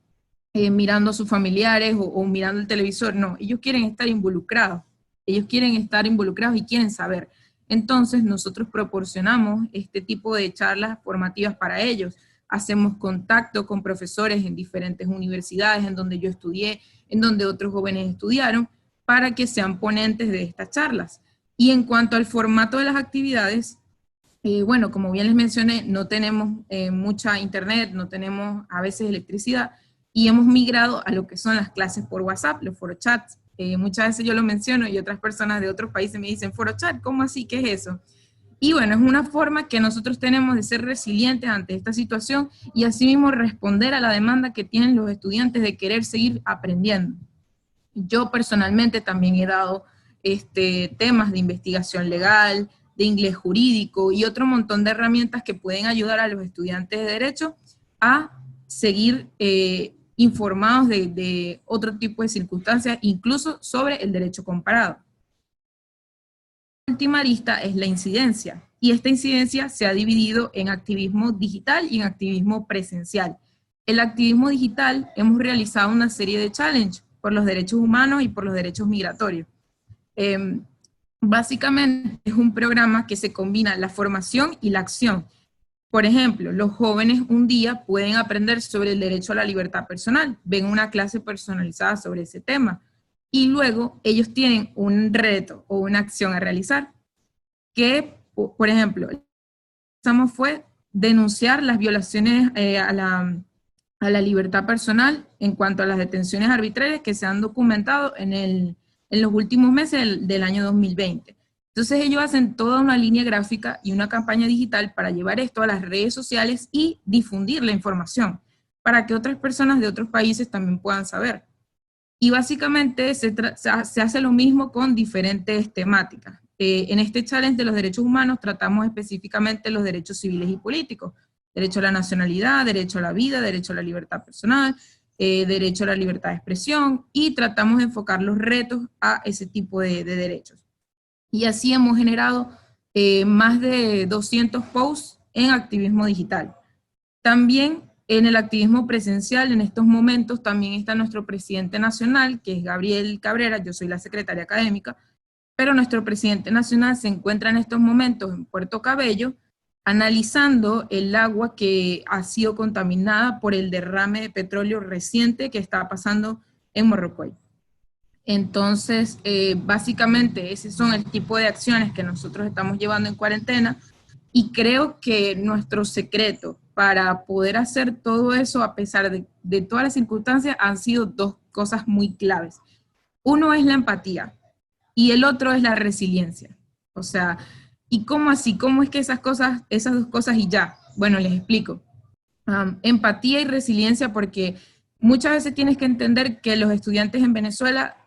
mirando a sus familiares o mirando el televisor, no, ellos quieren estar involucrados y quieren saber. Entonces nosotros proporcionamos este tipo de charlas formativas para ellos. Hacemos contacto con profesores en diferentes universidades en donde yo estudié, en donde otros jóvenes estudiaron, para que sean ponentes de estas charlas. Y en cuanto al formato de las actividades, bueno, como bien les mencioné, no tenemos mucha internet, no tenemos a veces electricidad, y hemos migrado a lo que son las clases por WhatsApp, los forochats. Muchas veces yo lo menciono y otras personas de otros países me dicen, ¿forochat? ¿Cómo así? ¿Qué es eso? Y bueno, es una forma que nosotros tenemos de ser resilientes ante esta situación y asimismo responder a la demanda que tienen los estudiantes de querer seguir aprendiendo. Yo personalmente también he dado temas de investigación legal, de inglés jurídico y otro montón de herramientas que pueden ayudar a los estudiantes de Derecho a seguir informados de otro tipo de circunstancias, incluso sobre el derecho comparado. La última arista es la incidencia, y esta incidencia se ha dividido en activismo digital y en activismo presencial. El activismo digital hemos realizado una serie de challenges por los derechos humanos y por los derechos migratorios. Básicamente es un programa que se combina la formación y la acción. Por ejemplo, los jóvenes un día pueden aprender sobre el derecho a la libertad personal, ven una clase personalizada sobre ese tema, y luego ellos tienen un reto o una acción a realizar, que, por ejemplo, lo que empezamos fue denunciar las violaciones a la libertad personal en cuanto a las detenciones arbitrarias que se han documentado en los últimos meses del año 2020. Entonces ellos hacen toda una línea gráfica y una campaña digital para llevar esto a las redes sociales y difundir la información, para que otras personas de otros países también puedan saber. Y básicamente se hace lo mismo con diferentes temáticas. En este challenge de los derechos humanos tratamos específicamente los derechos civiles y políticos, derecho a la nacionalidad, derecho a la vida, derecho a la libertad personal, derecho a la libertad de expresión, y tratamos de enfocar los retos a ese tipo de derechos. Y así hemos generado más de 200 posts en activismo digital. También en el activismo presencial, en estos momentos, también está nuestro presidente nacional, que es Gabriel Cabrera, yo soy la secretaria académica, pero nuestro presidente nacional se encuentra en estos momentos en Puerto Cabello, analizando el agua que ha sido contaminada por el derrame de petróleo reciente que está pasando en Morrocoy. Entonces, básicamente, ese son el tipo de acciones que nosotros estamos llevando en cuarentena, y creo que nuestro secreto para poder hacer todo eso, a pesar de todas las circunstancias, han sido dos cosas muy claves. Uno es la empatía, y el otro es la resiliencia. O sea, ¿y cómo así? ¿Cómo es que esas dos cosas y ya? Bueno, les explico. Empatía y resiliencia, porque muchas veces tienes que entender que los estudiantes en Venezuela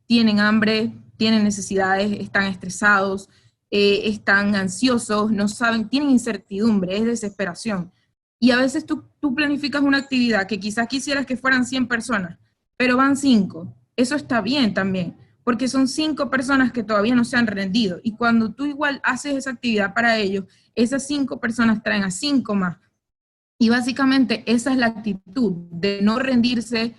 tienen hambre, tienen necesidades, están estresados, están ansiosos, no saben, tienen incertidumbre, es desesperación. Y a veces tú planificas una actividad que quizás quisieras que fueran 100 personas, pero van 5. Eso está bien también, porque son 5 personas que todavía no se han rendido. Y cuando tú igual haces esa actividad para ellos, esas 5 personas traen a 5 más. Y básicamente esa es la actitud de no rendirse,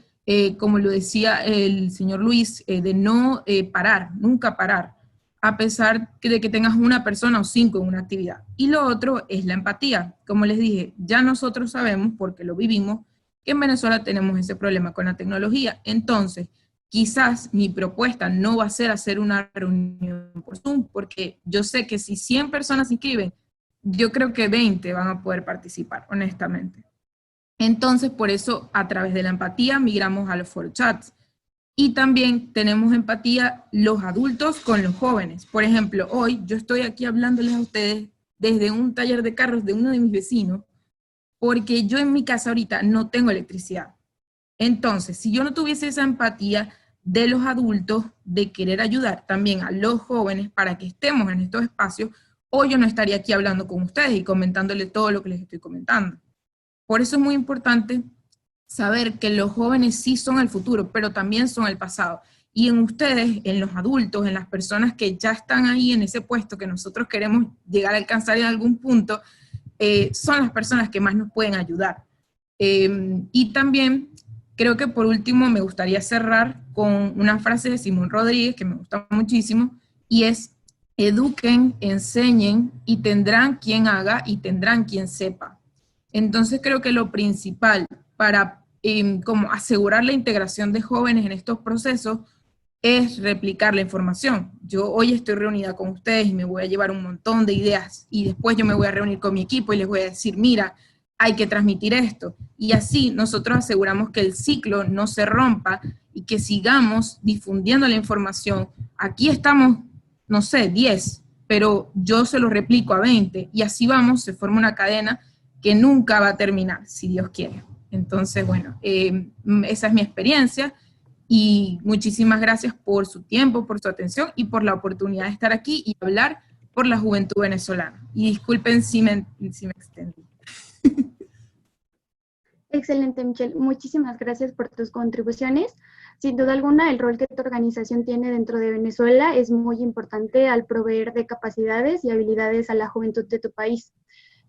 como lo decía el señor Luis, de no parar, nunca parar, a pesar de que tengas una persona o 5 en una actividad. Y lo otro es la empatía. Como les dije, ya nosotros sabemos, porque lo vivimos, que en Venezuela tenemos ese problema con la tecnología. Entonces, quizás mi propuesta no va a ser hacer una reunión por Zoom, porque yo sé que si 100 personas se inscriben, yo creo que 20 van a poder participar, honestamente. Entonces, por eso, a través de la empatía, migramos a los foro chats. Y también tenemos empatía los adultos con los jóvenes. Por ejemplo, hoy yo estoy aquí hablándoles a ustedes desde un taller de carros de uno de mis vecinos, porque yo en mi casa ahorita no tengo electricidad. Entonces, si yo no tuviese esa empatía de los adultos, de querer ayudar también a los jóvenes para que estemos en estos espacios, hoy yo no estaría aquí hablando con ustedes y comentándole todo lo que les estoy comentando. Por eso es muy importante saber que los jóvenes sí son el futuro, pero también son el pasado. Y en ustedes, en los adultos, en las personas que ya están ahí en ese puesto que nosotros queremos llegar a alcanzar en algún punto, son las personas que más nos pueden ayudar. Y también creo que por último me gustaría cerrar con una frase de Simón Rodríguez que me gusta muchísimo, y es: eduquen, enseñen y tendrán quien haga y tendrán quien sepa. Entonces creo que lo principal para como asegurar la integración de jóvenes en estos procesos es replicar la información. Yo hoy estoy reunida con ustedes y me voy a llevar un montón de ideas y después yo me voy a reunir con mi equipo y les voy a decir, mira, hay que transmitir esto. Y así nosotros aseguramos que el ciclo no se rompa y que sigamos difundiendo la información. Aquí estamos, no sé, 10, pero yo se lo replico a 20 y así vamos, se forma una cadena que nunca va a terminar, si Dios quiere. Entonces, bueno, esa es mi experiencia y muchísimas gracias por su tiempo, por su atención y por la oportunidad de estar aquí y hablar por la juventud venezolana. Y disculpen si me extendí. Excelente, Michelle. Muchísimas gracias por tus contribuciones. Sin duda alguna, el rol que tu organización tiene dentro de Venezuela es muy importante al proveer de capacidades y habilidades a la juventud de tu país,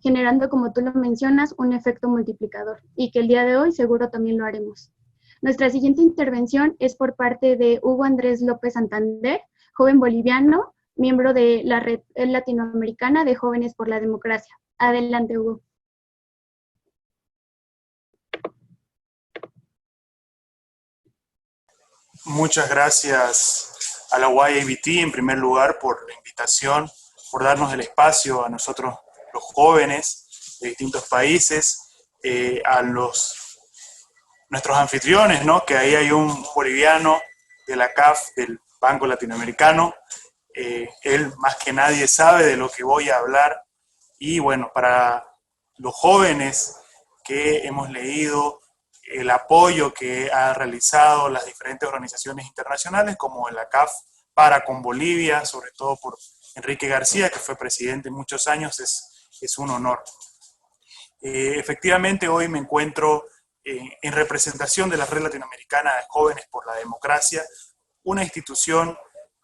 generando, como tú lo mencionas, un efecto multiplicador, y que el día de hoy seguro también lo haremos. Nuestra siguiente intervención es por parte de Hugo Andrés López Santander, joven boliviano, miembro de la Red Latinoamericana de Jóvenes por la Democracia. Adelante, Hugo. Muchas gracias a la YABT en primer lugar por la invitación, por darnos el espacio a nosotros los jóvenes de distintos países, a nuestros anfitriones, ¿no? Que ahí hay un boliviano de la CAF, del Banco Latinoamericano. Él más que nadie sabe de lo que voy a hablar. Y bueno, para los jóvenes que hemos leído el apoyo que ha realizado las diferentes organizaciones internacionales, como la CAF para con Bolivia, sobre todo por Enrique García, que fue presidente muchos años, es un honor. Efectivamente, hoy me encuentro en representación de la Red Latinoamericana de Jóvenes por la Democracia, una institución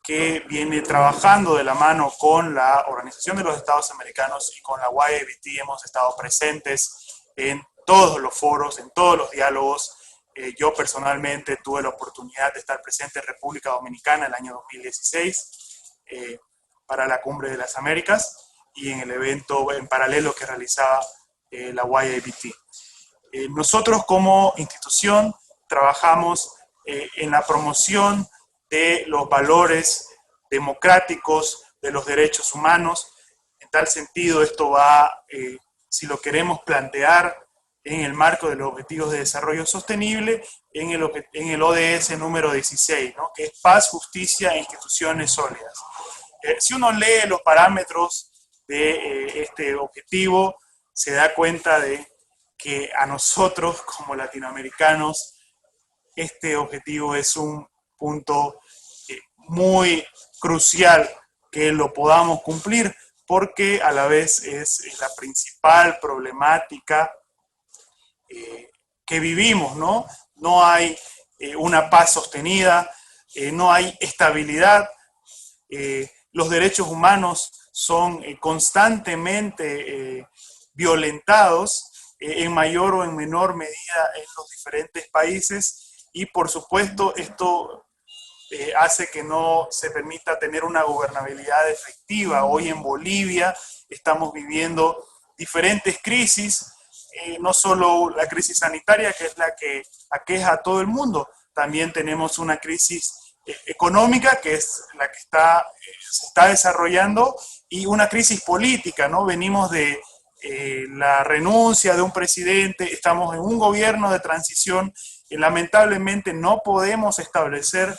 que viene trabajando de la mano con la Organización de los Estados Americanos y con la YABT. Hemos estado presentes en todos los foros, en todos los diálogos. Yo personalmente tuve la oportunidad de estar presente en República Dominicana el año 2016 para la Cumbre de las Américas y en el evento en paralelo que realizaba la YABT. Nosotros como institución trabajamos en la promoción de los valores democráticos, de los derechos humanos. En tal sentido, esto va, si lo queremos plantear en el marco de los Objetivos de Desarrollo Sostenible, en el ODS número 16, ¿no? Que es paz, justicia e instituciones sólidas. Si uno lee los parámetros de este objetivo, se da cuenta de que a nosotros como latinoamericanos este objetivo es un punto muy crucial que lo podamos cumplir, porque a la vez es la principal problemática que vivimos, ¿no? No hay una paz sostenida, no hay estabilidad, los derechos humanos son constantemente violentados en mayor o en menor medida en los diferentes países, y por supuesto esto hace que no se permita tener una gobernabilidad efectiva. Hoy en Bolivia estamos viviendo diferentes crisis, no solo la crisis sanitaria, que es la que aqueja a todo el mundo, también tenemos una crisis económica, que es la que se está desarrollando, y una crisis política, ¿no? Venimos de la renuncia de un presidente, estamos en un gobierno de transición, y lamentablemente no podemos establecer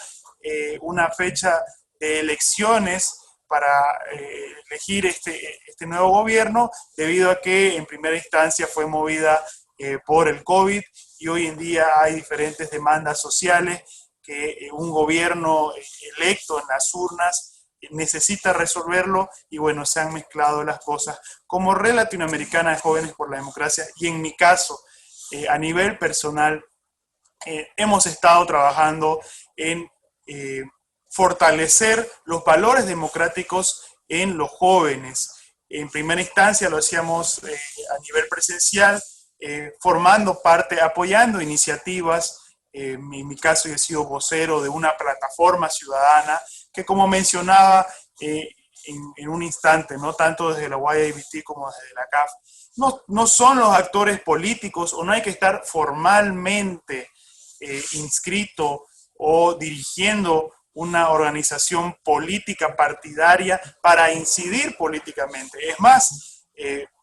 una fecha de elecciones para elegir este nuevo gobierno, debido a que en primera instancia fue movida por el COVID, y hoy en día hay diferentes demandas sociales que un gobierno electo en las urnas necesita resolverlo, y bueno, se han mezclado las cosas. Como Red Latinoamericana de Jóvenes por la Democracia, y en mi caso, a nivel personal, hemos estado trabajando en fortalecer los valores democráticos en los jóvenes. En primera instancia lo hacíamos a nivel presencial, formando parte, apoyando iniciativas. En mi caso, yo he sido vocero de una plataforma ciudadana que, como mencionaba en un instante, ¿no? Tanto desde la YABT como desde la CAF, no son los actores políticos, o no hay que estar formalmente inscrito o dirigiendo una organización política partidaria para incidir políticamente. Es más,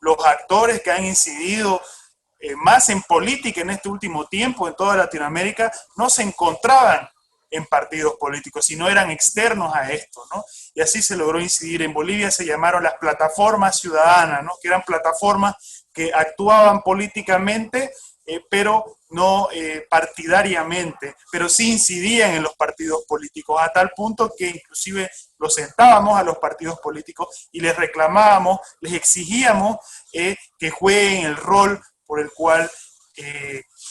los actores que han incidido más en política en este último tiempo en toda Latinoamérica no se encontraban en partidos políticos, sino eran externos a esto, ¿no? Y así se logró incidir. En Bolivia se llamaron las plataformas ciudadanas, ¿no? Que eran plataformas que actuaban políticamente, pero no partidariamente, pero sí incidían en los partidos políticos, a tal punto que inclusive los sentábamos a los partidos políticos y les reclamábamos, les exigíamos que jueguen el rol por el cual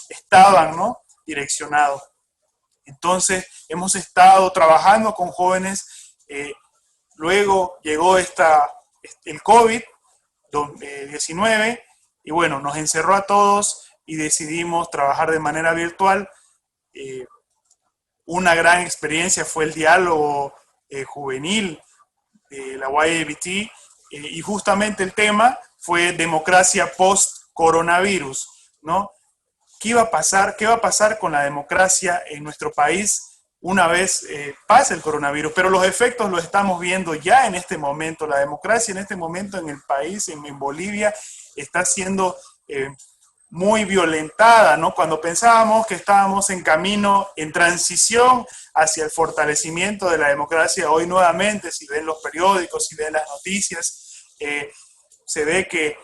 estaban, ¿no? Direccionados. Entonces, hemos estado trabajando con jóvenes, luego llegó el COVID-19, y bueno, nos encerró a todos y decidimos trabajar de manera virtual. Una gran experiencia fue el diálogo juvenil de la YABT, y justamente el tema fue democracia post-coronavirus, ¿no? ¿Qué va a pasar con la democracia en nuestro país una vez pase el coronavirus? Pero los efectos los estamos viendo ya en este momento. La democracia en este momento en el país, en Bolivia, está siendo muy violentada, ¿no? Cuando pensábamos que estábamos en camino, en transición hacia el fortalecimiento de la democracia, hoy nuevamente, si ven los periódicos, si ven las noticias, se ve que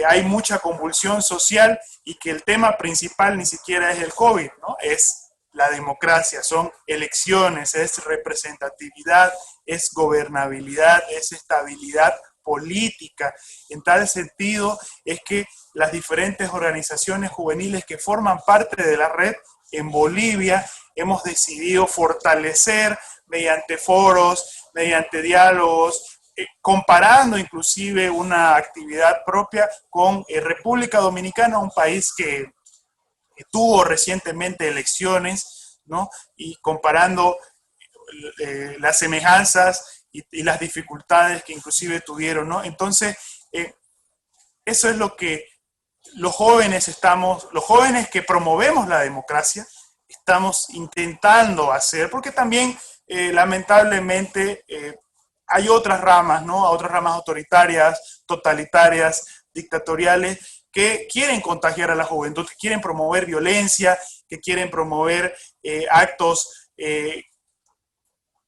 hay mucha convulsión social, y que el tema principal ni siquiera es el COVID, ¿no? Es la democracia, son elecciones, es representatividad, es gobernabilidad, es estabilidad política. En tal sentido es que las diferentes organizaciones juveniles que forman parte de la red en Bolivia hemos decidido fortalecer mediante foros, mediante diálogos, comparando inclusive una actividad propia con República Dominicana, un país que tuvo recientemente elecciones, ¿no? Y comparando las semejanzas y las dificultades que inclusive tuvieron, ¿no? Entonces, eso es lo que los jóvenes que promovemos la democracia, estamos intentando hacer, porque también, lamentablemente, hay otras ramas, ¿no? Otras ramas autoritarias, totalitarias, dictatoriales, que quieren contagiar a la juventud, que quieren promover violencia, que quieren promover actos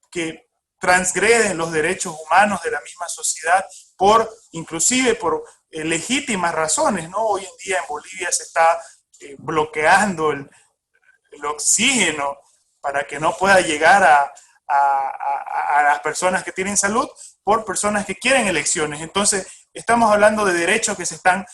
que transgreden los derechos humanos de la misma sociedad, inclusive por legítimas razones, ¿no? Hoy en día en Bolivia se está bloqueando el oxígeno para que no pueda llegar a las personas que tienen salud por personas que quieren elecciones. Entonces, estamos hablando de derechos que se están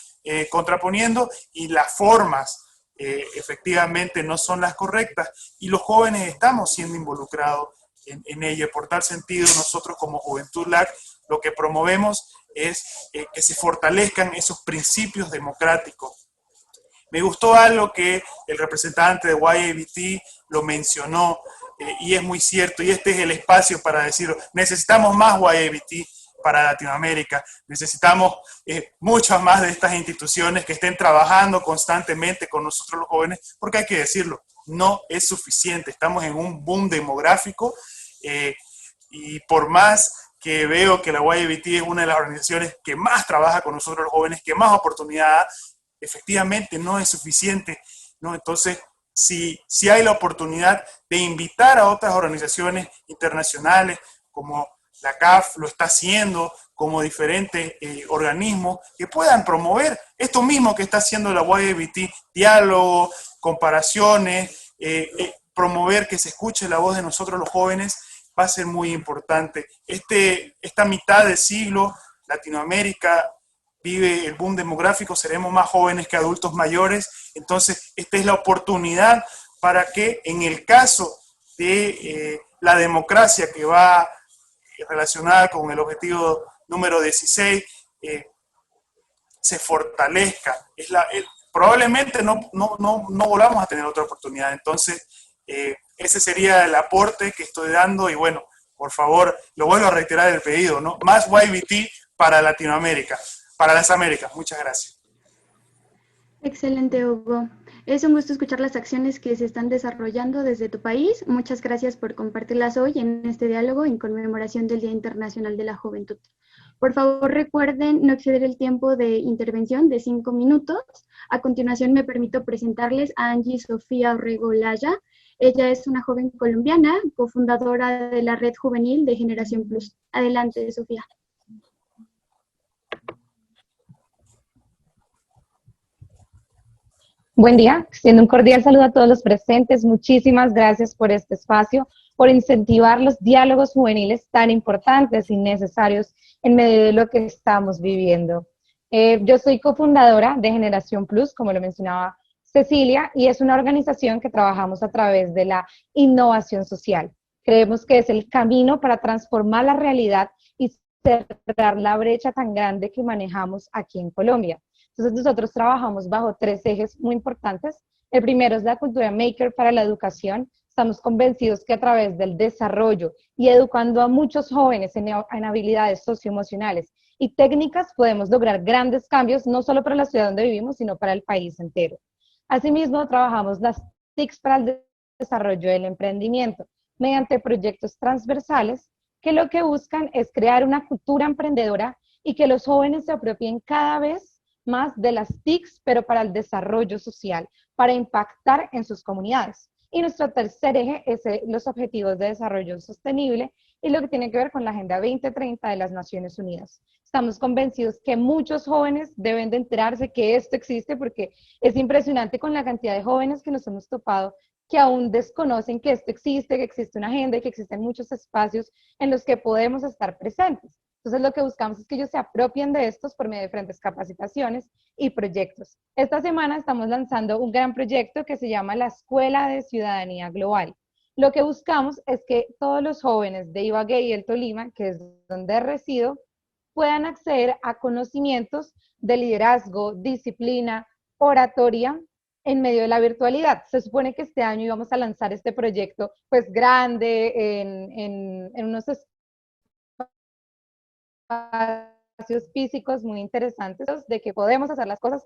contraponiendo y las formas efectivamente no son las correctas y los jóvenes estamos siendo involucrados en ello. Por tal sentido, nosotros como Juventud LAC lo que promovemos es que se fortalezcan esos principios democráticos. Me gustó algo que el representante de YABT lo mencionó, y es muy cierto, y este es el espacio para decirlo. Necesitamos más YABT para Latinoamérica, necesitamos muchas más de estas instituciones que estén trabajando constantemente con nosotros los jóvenes, porque hay que decirlo, no es suficiente, estamos en un boom demográfico, y por más que veo que la YABT es una de las organizaciones que más trabaja con nosotros los jóvenes, que más oportunidad da, efectivamente no es suficiente, ¿no? Entonces, si hay la oportunidad de invitar a otras organizaciones internacionales, como la CAF lo está haciendo, como diferentes organismos, que puedan promover esto mismo que está haciendo la YABT, diálogo, comparaciones, promover que se escuche la voz de nosotros los jóvenes, va a ser muy importante. Esta mitad de siglo, Latinoamérica vive el boom demográfico, seremos más jóvenes que adultos mayores, entonces esta es la oportunidad para que en el caso de la democracia que va relacionada con el objetivo número 16, se fortalezca. Probablemente no volvamos a tener otra oportunidad, entonces ese sería el aporte que estoy dando y bueno, por favor, lo vuelvo a reiterar el pedido, ¿no? Más YABT para Latinoamérica. Para las Américas. Muchas gracias. Excelente, Hugo. Es un gusto escuchar las acciones que se están desarrollando desde tu país. Muchas gracias por compartirlas hoy en este diálogo en conmemoración del Día Internacional de la Juventud. Por favor, recuerden no exceder el tiempo de intervención de 5 minutos. A continuación, me permito presentarles a Angie Sofía Orrego Laya. Ella es una joven colombiana, cofundadora de la Red Juvenil de Generación Plus. Adelante, Sofía. Buen día, extiendo un cordial saludo a todos los presentes. Muchísimas gracias por este espacio, por incentivar los diálogos juveniles tan importantes y necesarios en medio de lo que estamos viviendo. Yo soy cofundadora de Generación Plus, como lo mencionaba Cecilia, y es una organización que trabajamos a través de la innovación social. Creemos que es el camino para transformar la realidad y cerrar la brecha tan grande que manejamos aquí en Colombia. Entonces nosotros trabajamos bajo 3 ejes muy importantes. El primero es la cultura maker para la educación. Estamos convencidos que a través del desarrollo y educando a muchos jóvenes en habilidades socioemocionales y técnicas podemos lograr grandes cambios, no solo para la ciudad donde vivimos, sino para el país entero. Asimismo, trabajamos las TICs para el desarrollo del emprendimiento mediante proyectos transversales que lo que buscan es crear una cultura emprendedora y que los jóvenes se apropien cada vez más de las TICs, pero para el desarrollo social, para impactar en sus comunidades. Y nuestro tercer eje es los Objetivos de Desarrollo Sostenible y lo que tiene que ver con la Agenda 2030 de las Naciones Unidas. Estamos convencidos que muchos jóvenes deben de enterarse que esto existe porque es impresionante con la cantidad de jóvenes que nos hemos topado que aún desconocen que esto existe, que existe una agenda y que existen muchos espacios en los que podemos estar presentes. Entonces lo que buscamos es que ellos se apropien de estos por medio de diferentes capacitaciones y proyectos. Esta semana estamos lanzando un gran proyecto que se llama la Escuela de Ciudadanía Global. Lo que buscamos es que todos los jóvenes de Ibagué y el Tolima, que es donde resido, puedan acceder a conocimientos de liderazgo, disciplina, oratoria, en medio de la virtualidad. Se supone que este año íbamos a lanzar este proyecto pues grande en unos espacios físicos muy interesantes de que podemos hacer las cosas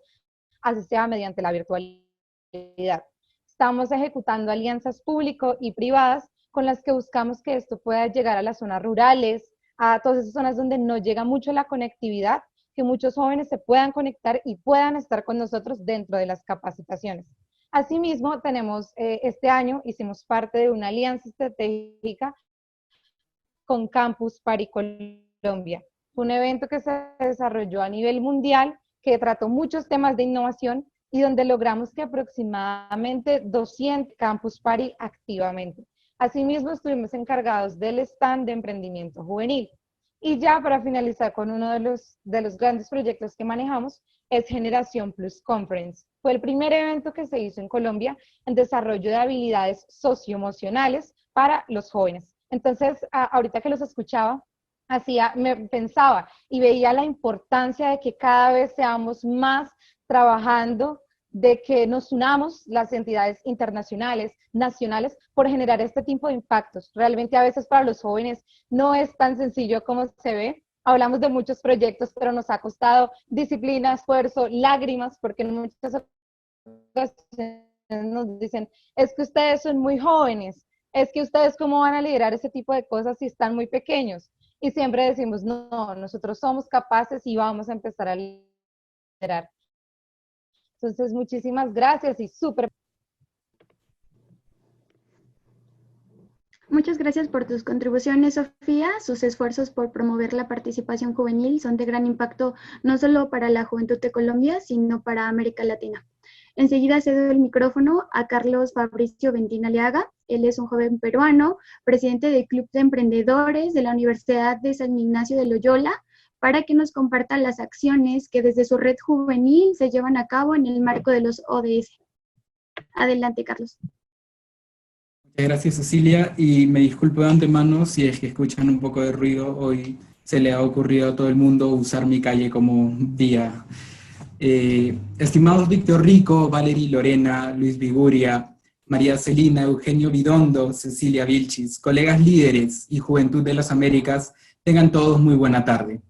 así sea mediante la virtualidad. Estamos ejecutando alianzas público y privadas con las que buscamos que esto pueda llegar a las zonas rurales, a todas esas zonas donde no llega mucho la conectividad, que muchos jóvenes se puedan conectar y puedan estar con nosotros dentro de las capacitaciones. Asimismo, tenemos este año, hicimos parte de una alianza estratégica con Campus Party Colombia. Fue un evento que se desarrolló a nivel mundial, que trató muchos temas de innovación y donde logramos que aproximadamente 200 Campus Party activamente. Asimismo, estuvimos encargados del stand de emprendimiento juvenil. Y ya para finalizar con uno de los grandes proyectos que manejamos, es Generación Plus Conference. Fue el primer evento que se hizo en Colombia en desarrollo de habilidades socioemocionales para los jóvenes. Entonces, ahorita que los escuchaba, me pensaba y veía la importancia de que cada vez seamos más trabajando, de que nos unamos las entidades internacionales, nacionales, por generar este tipo de impactos. Realmente a veces para los jóvenes no es tan sencillo como se ve. Hablamos de muchos proyectos, pero nos ha costado disciplina, esfuerzo, lágrimas, porque en muchas ocasiones nos dicen, es que ustedes son muy jóvenes, es que ustedes cómo van a liderar ese tipo de cosas si están muy pequeños. Y siempre decimos, no, nosotros somos capaces y vamos a empezar a liderar. Entonces, muchísimas gracias y súper. Muchas gracias por tus contribuciones, Sofía. Sus esfuerzos por promover la participación juvenil son de gran impacto no solo para la juventud de Colombia, sino para América Latina. Enseguida cedo el micrófono a Carlos Fabricio Ventín Aliaga. Él es un joven peruano, presidente del Club de Emprendedores de la Universidad de San Ignacio de Loyola, para que nos comparta las acciones que desde su red juvenil se llevan a cabo en el marco de los ODS. Adelante, Carlos. Muchas gracias, Cecilia, y me disculpo de antemano si es que escuchan un poco de ruido. Hoy se le ha ocurrido a todo el mundo usar mi calle como día. Estimados Víctor Rico, Valery Lorena, Luis Viguria, María Celina, Eugenio Vidondo, Cecilia Vilchis, colegas líderes y Juventud de las Américas, tengan todos muy buena tarde.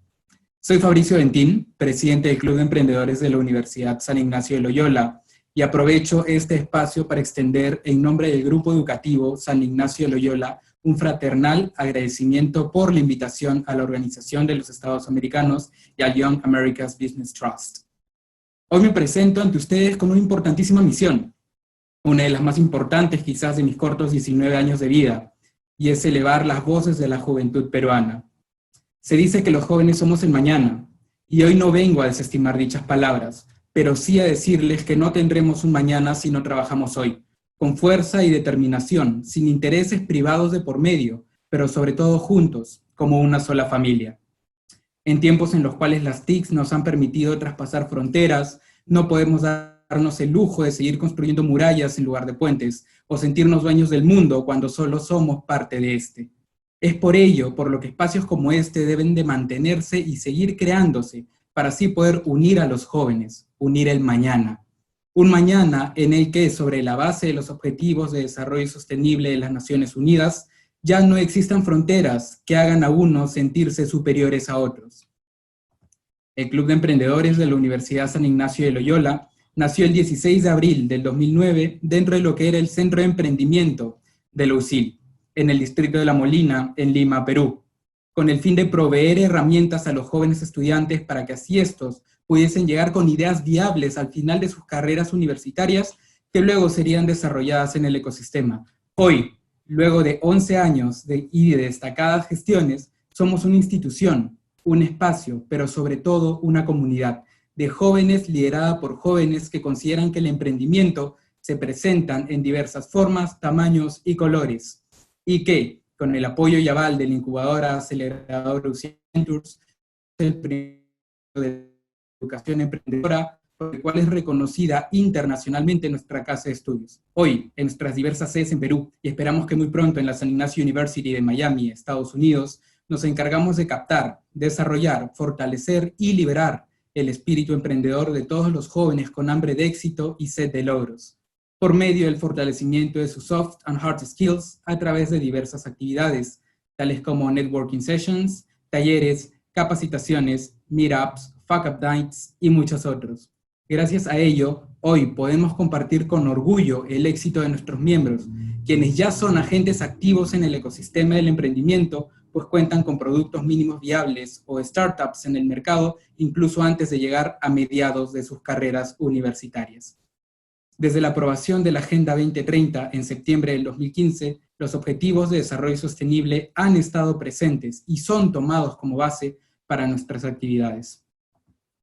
Soy Fabricio Ventín, presidente del Club de Emprendedores de la Universidad San Ignacio de Loyola, y aprovecho este espacio para extender en nombre del Grupo Educativo San Ignacio de Loyola un fraternal agradecimiento por la invitación a la Organización de los Estados Americanos y al Young America's Business Trust. Hoy me presento ante ustedes con una importantísima misión, una de las más importantes quizás de mis cortos 19 años de vida, y es elevar las voces de la juventud peruana. Se dice que los jóvenes somos el mañana, y hoy no vengo a desestimar dichas palabras, pero sí a decirles que no tendremos un mañana si no trabajamos hoy, con fuerza y determinación, sin intereses privados de por medio, pero sobre todo juntos, como una sola familia. En tiempos en los cuales las TICs nos han permitido traspasar fronteras, no podemos darnos el lujo de seguir construyendo murallas en lugar de puentes, o sentirnos dueños del mundo cuando solo somos parte de este. Es por ello por lo que espacios como este deben de mantenerse y seguir creándose, para así poder unir a los jóvenes, unir el mañana. Un mañana en el que, sobre la base de los Objetivos de Desarrollo Sostenible de las Naciones Unidas, ya no existan fronteras que hagan a unos sentirse superiores a otros. El Club de Emprendedores de la Universidad San Ignacio de Loyola nació el 16 de abril del 2009 dentro de lo que era el Centro de Emprendimiento de la UCIL, en el distrito de La Molina, en Lima, Perú, con el fin de proveer herramientas a los jóvenes estudiantes para que así estos pudiesen llegar con ideas viables al final de sus carreras universitarias que luego serían desarrolladas en el ecosistema. Hoy, luego de 11 años y de destacadas gestiones, somos una institución, un espacio, pero sobre todo una comunidad de jóvenes liderada por jóvenes que consideran que el emprendimiento se presentan en diversas formas, tamaños y colores, y que, con el apoyo y aval de la incubadora aceleradora Ventures, el proyecto de educación emprendedora, por el cual es reconocida internacionalmente nuestra casa de estudios. Hoy, en nuestras diversas sedes en Perú, y esperamos que muy pronto en la San Ignacio University de Miami, Estados Unidos, nos encargamos de captar, desarrollar, fortalecer y liberar el espíritu emprendedor de todos los jóvenes con hambre de éxito y sed de logros, por medio del fortalecimiento de sus soft and hard skills a través de diversas actividades, tales como networking sessions, talleres, capacitaciones, meetups, fuck up nights y muchos otros. Gracias a ello, hoy podemos compartir con orgullo el éxito de nuestros miembros, quienes ya son agentes activos en el ecosistema del emprendimiento, pues cuentan con productos mínimos viables o startups en el mercado, incluso antes de llegar a mediados de sus carreras universitarias. Desde la aprobación de la Agenda 2030 en septiembre del 2015, los Objetivos de Desarrollo Sostenible han estado presentes y son tomados como base para nuestras actividades.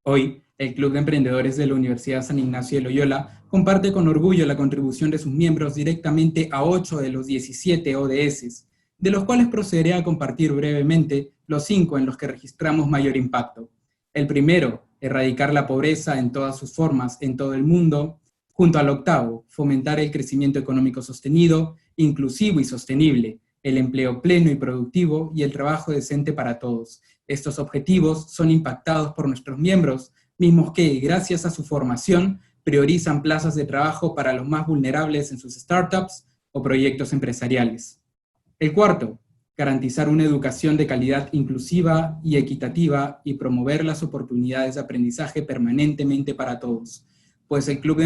Hoy, el Club de Emprendedores de la Universidad San Ignacio de Loyola comparte con orgullo la contribución de sus miembros directamente a 8 de los 17 ODS, de los cuales procederé a compartir brevemente los 5 en los que registramos mayor impacto. El primero, erradicar la pobreza en todas sus formas en todo el mundo. Junto al octavo, fomentar el crecimiento económico sostenido, inclusivo y sostenible, el empleo pleno y productivo y el trabajo decente para todos. Estos objetivos son impactados por nuestros miembros, mismos que, gracias a su formación, priorizan plazas de trabajo para los más vulnerables en sus startups o proyectos empresariales. El cuarto, garantizar una educación de calidad inclusiva y equitativa y promover las oportunidades de aprendizaje permanentemente para todos. Pues en el Club de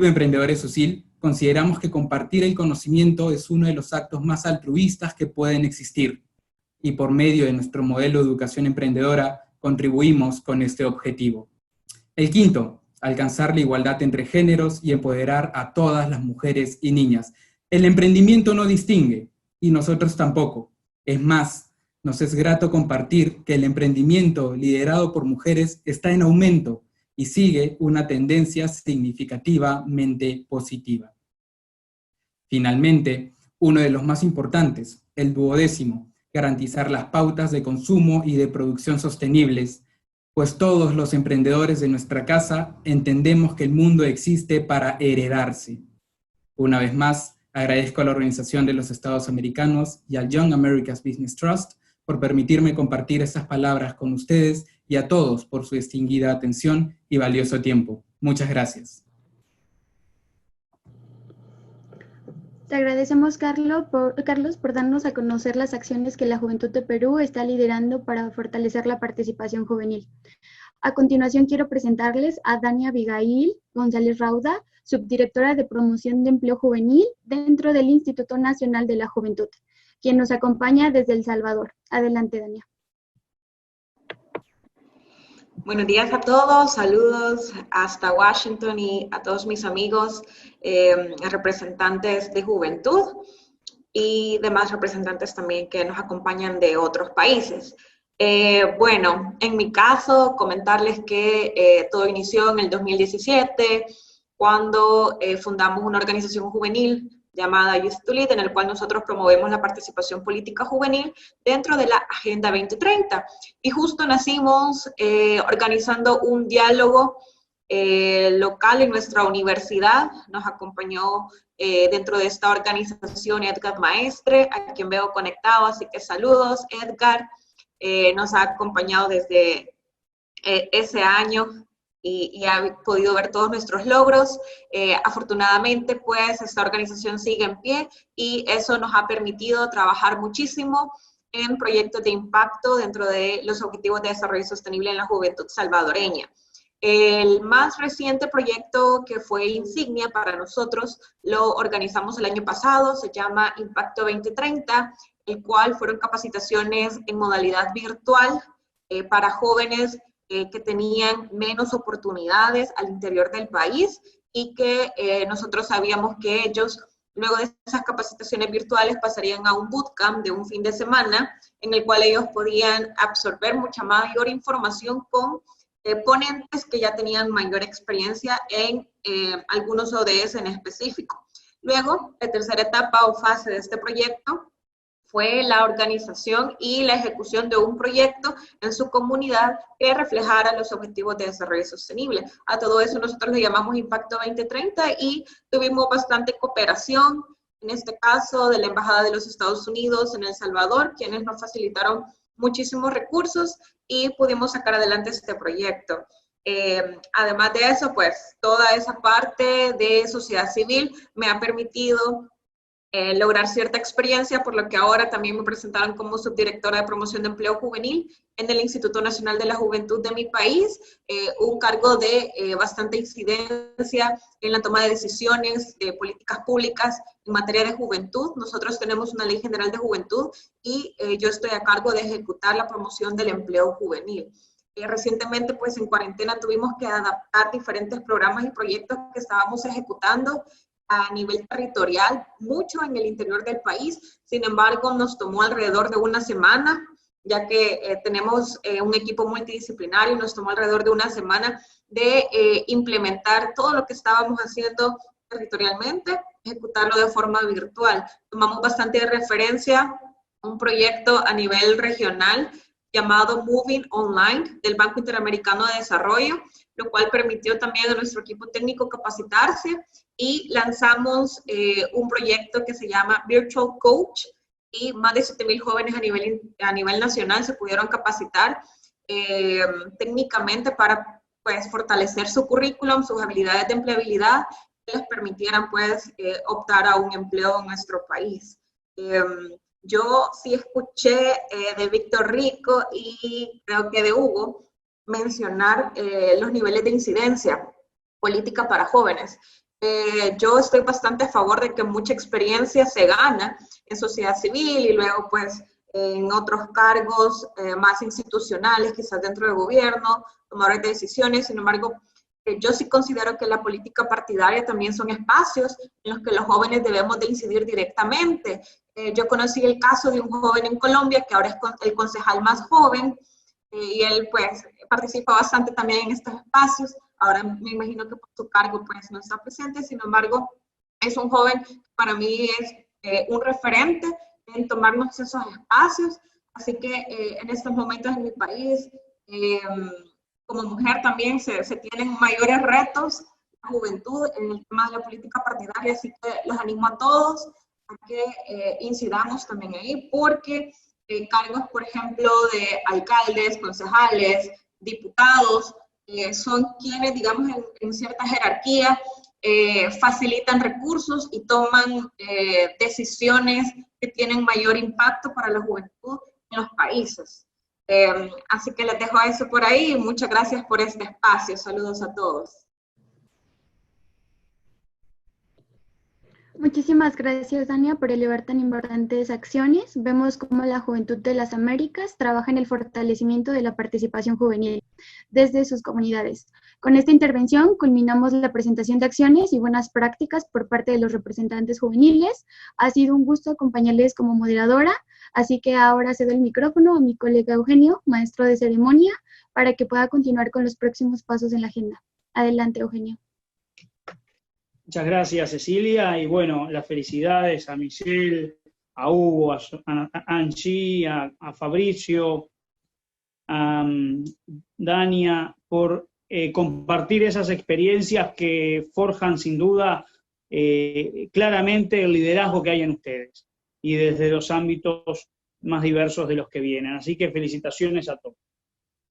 Emprendedores USIL consideramos que compartir el conocimiento es uno de los actos más altruistas que pueden existir, y por medio de nuestro modelo de educación emprendedora contribuimos con este objetivo. El quinto, alcanzar la igualdad entre géneros y empoderar a todas las mujeres y niñas. El emprendimiento no distingue, y nosotros tampoco. Es más, nos es grato compartir que el emprendimiento liderado por mujeres está en aumento y sigue una tendencia significativamente positiva. Finalmente, uno de los más importantes, el 12º, garantizar las pautas de consumo y de producción sostenibles, pues todos los emprendedores de nuestra casa entendemos que el mundo existe para heredarse. Una vez más, agradezco a la Organización de los Estados Americanos y al Young America's Business Trust por permitirme compartir estas palabras con ustedes y a todos por su distinguida atención y valioso tiempo. Muchas gracias. Te agradecemos, Carlos, por darnos a conocer las acciones que la Juventud de Perú está liderando para fortalecer la participación juvenil. A continuación, quiero presentarles a Dania Abigail González Rauda, subdirectora de Promoción de Empleo Juvenil dentro del Instituto Nacional de la Juventud, quien nos acompaña desde El Salvador. Adelante, Dania. Buenos días a todos, saludos hasta Washington y a todos mis amigos representantes de juventud y demás representantes también que nos acompañan de otros países. Bueno, en mi caso, comentarles que todo inició en el 2017 cuando fundamos una organización juvenil llamada Youth to Lead, en el cual nosotros promovemos la participación política juvenil dentro de la Agenda 2030. Y justo nacimos organizando un diálogo local en nuestra universidad. Nos acompañó dentro de esta organización Edgar Maestre, a quien veo conectado, así que saludos, Edgar. Nos ha acompañado desde ese año y ha podido ver todos nuestros logros. Afortunadamente, pues, esta organización sigue en pie y eso nos ha permitido trabajar muchísimo en proyectos de impacto dentro de los Objetivos de Desarrollo Sostenible en la Juventud Salvadoreña. El más reciente proyecto que fue insignia para nosotros lo organizamos el año pasado, se llama Impacto 2030, el cual fueron capacitaciones en modalidad virtual para jóvenes que tenían menos oportunidades al interior del país y que nosotros sabíamos que ellos, luego de esas capacitaciones virtuales, pasarían a un bootcamp de un fin de semana en el cual ellos podían absorber mucha mayor información con ponentes que ya tenían mayor experiencia en algunos ODS en específico. Luego, la tercera etapa o fase de este proyecto fue la organización y la ejecución de un proyecto en su comunidad que reflejara los objetivos de desarrollo sostenible. A todo eso nosotros le llamamos Impacto 2030 y tuvimos bastante cooperación, en este caso de la Embajada de los Estados Unidos en El Salvador, quienes nos facilitaron muchísimos recursos y pudimos sacar adelante este proyecto. Además de eso, pues toda esa parte de sociedad civil me ha permitido lograr cierta experiencia, por lo que ahora también me presentaron como subdirectora de promoción de empleo juvenil en el Instituto Nacional de la Juventud de mi país, un cargo de bastante incidencia en la toma de decisiones de políticas públicas en materia de juventud. Nosotros tenemos una ley general de juventud y yo estoy a cargo de ejecutar la promoción del empleo juvenil. Recientemente, pues en cuarentena tuvimos que adaptar diferentes programas y proyectos que estábamos ejecutando a nivel territorial, mucho en el interior del país. Sin embargo, nos tomó alrededor de una semana ya que tenemos un equipo multidisciplinario y nos tomó alrededor de una semana de implementar todo lo que estábamos haciendo territorialmente, ejecutarlo de forma virtual. Tomamos bastante de referencia un proyecto a nivel regional llamado Moving Online del Banco Interamericano de Desarrollo, lo cual permitió también a nuestro equipo técnico capacitarse, y lanzamos un proyecto que se llama Virtual Coach, y más de 7,000 jóvenes a nivel nacional se pudieron capacitar técnicamente para pues, fortalecer su currículum, sus habilidades de empleabilidad, que les permitieran pues, optar a un empleo en nuestro país. Yo sí escuché de Víctor Rico y creo que de Hugo mencionar los niveles de incidencia política para jóvenes. Yo estoy bastante a favor de que mucha experiencia se gana en sociedad civil y luego pues en otros cargos más institucionales, quizás dentro del gobierno, tomadores de decisiones. Sin embargo, yo sí considero que la política partidaria también son espacios en los que los jóvenes debemos de incidir directamente. Yo conocí el caso de un joven en Colombia que ahora es el concejal más joven y él pues participa bastante también en estos espacios. Ahora me imagino que por su cargo pues no está presente, sin embargo es un joven que para mí es un referente en tomarnos esos espacios. Así que en estos momentos en mi país, como mujer también se tienen mayores retos, la juventud en el tema de la política partidaria, así que los animo a todos a que incidamos también ahí, porque cargos, por ejemplo, de alcaldes, concejales, diputados, son quienes, digamos, en cierta jerarquía, facilitan recursos y toman decisiones que tienen mayor impacto para la juventud en los países. Así que les dejo eso por ahí y muchas gracias por este espacio. Saludos a todos. Muchísimas gracias, Dania, por elevar tan importantes acciones. Vemos cómo la Juventud de las Américas trabaja en el fortalecimiento de la participación juvenil desde sus comunidades. Con esta intervención culminamos la presentación de acciones y buenas prácticas por parte de los representantes juveniles. Ha sido un gusto acompañarles como moderadora, así que ahora cedo el micrófono a mi colega Eugenio, maestro de ceremonia, para que pueda continuar con los próximos pasos en la agenda. Adelante, Eugenio. Muchas gracias, Cecilia, y bueno, las felicidades a Michelle, a Hugo, a Angie, a Fabricio, a Dania, por compartir esas experiencias que forjan sin duda claramente el liderazgo que hay en ustedes, y desde los ámbitos más diversos de los que vienen. Así que felicitaciones a todos.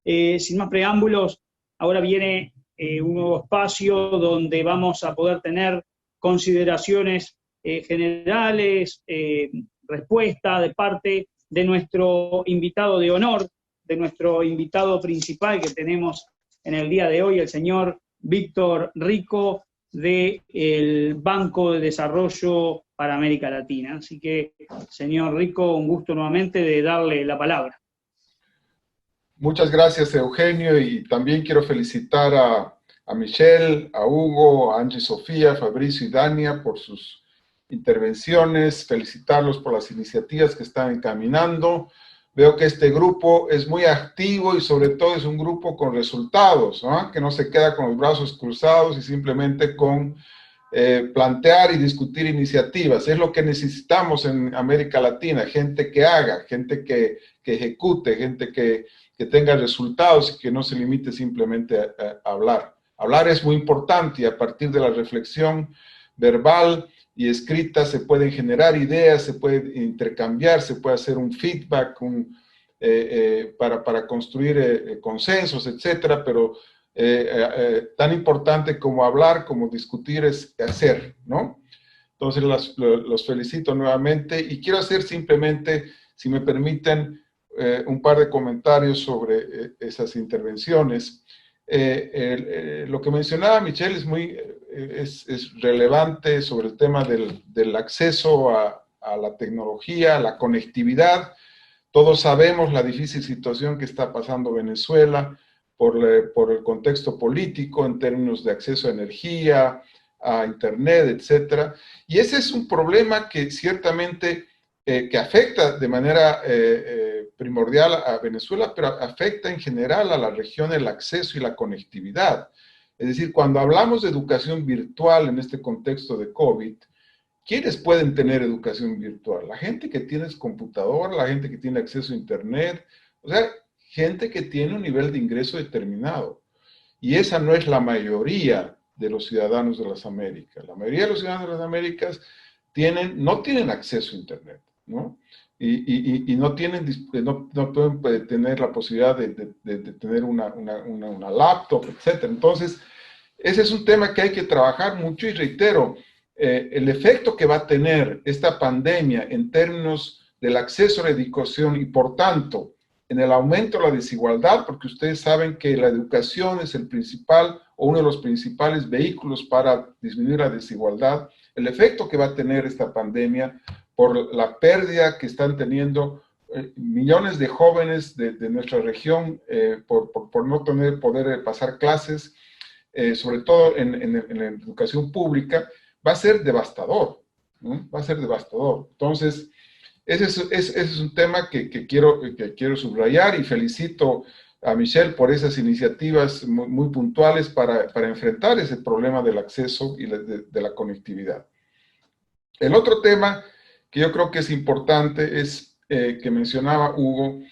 Sin más preámbulos, ahora viene un nuevo espacio donde vamos a poder tener consideraciones generales, respuesta de parte de nuestro invitado de honor, de nuestro invitado principal que tenemos en el día de hoy, el señor Víctor Rico, del Banco de Desarrollo para América Latina. Así que, señor Rico, un gusto nuevamente de darle la palabra. Muchas gracias, Eugenio, y también quiero felicitar a Michelle, a Hugo, a Angie Sofía, Fabricio y Dania por sus intervenciones, felicitarlos por las iniciativas que están encaminando. Veo que este grupo es muy activo y sobre todo es un grupo con resultados, ¿no? Que no se queda con los brazos cruzados y simplemente con plantear y discutir iniciativas. Es lo que necesitamos en América Latina, gente que haga, gente que ejecute, gente que tenga resultados y que no se limite simplemente a hablar. Hablar es muy importante y a partir de la reflexión verbal y escrita se pueden generar ideas, se puede intercambiar, se puede hacer un feedback para construir consensos, etcétera, pero tan importante como hablar, como discutir es hacer, ¿no? Entonces los felicito nuevamente y quiero hacer simplemente, si me permiten, un par de comentarios sobre esas intervenciones. Lo que mencionaba Michelle es relevante sobre el tema del acceso a la tecnología, a la conectividad. Todos sabemos la difícil situación que está pasando Venezuela por el contexto político en términos de acceso a energía, a internet, etcétera. Y ese es un problema que ciertamente que afecta de manera primordial a Venezuela, pero afecta en general a la región el acceso y la conectividad. Es decir, cuando hablamos de educación virtual en este contexto de COVID, ¿quiénes pueden tener educación virtual? La gente que tiene computadora, la gente que tiene acceso a internet, o sea, gente que tiene un nivel de ingreso determinado. Y esa no es la mayoría de los ciudadanos de las Américas. La mayoría de los ciudadanos de las Américas no tienen acceso a internet, ¿no? Y no pueden tener la posibilidad de tener una laptop, etc. Entonces, ese es un tema que hay que trabajar mucho y reitero, el efecto que va a tener esta pandemia en términos del acceso a la educación y por tanto en el aumento de la desigualdad, porque ustedes saben que la educación es el principal o uno de los principales vehículos para disminuir la desigualdad, el efecto que va a tener esta pandemia por la pérdida que están teniendo millones de jóvenes de nuestra región por no poder pasar clases, sobre todo en la educación pública, va a ser devastador, ¿no? Va a ser devastador. Entonces, ese es un tema que quiero subrayar y felicito a Michelle por esas iniciativas muy puntuales para enfrentar ese problema del acceso y de la conectividad. El otro tema que yo creo que es importante es que mencionaba Hugo,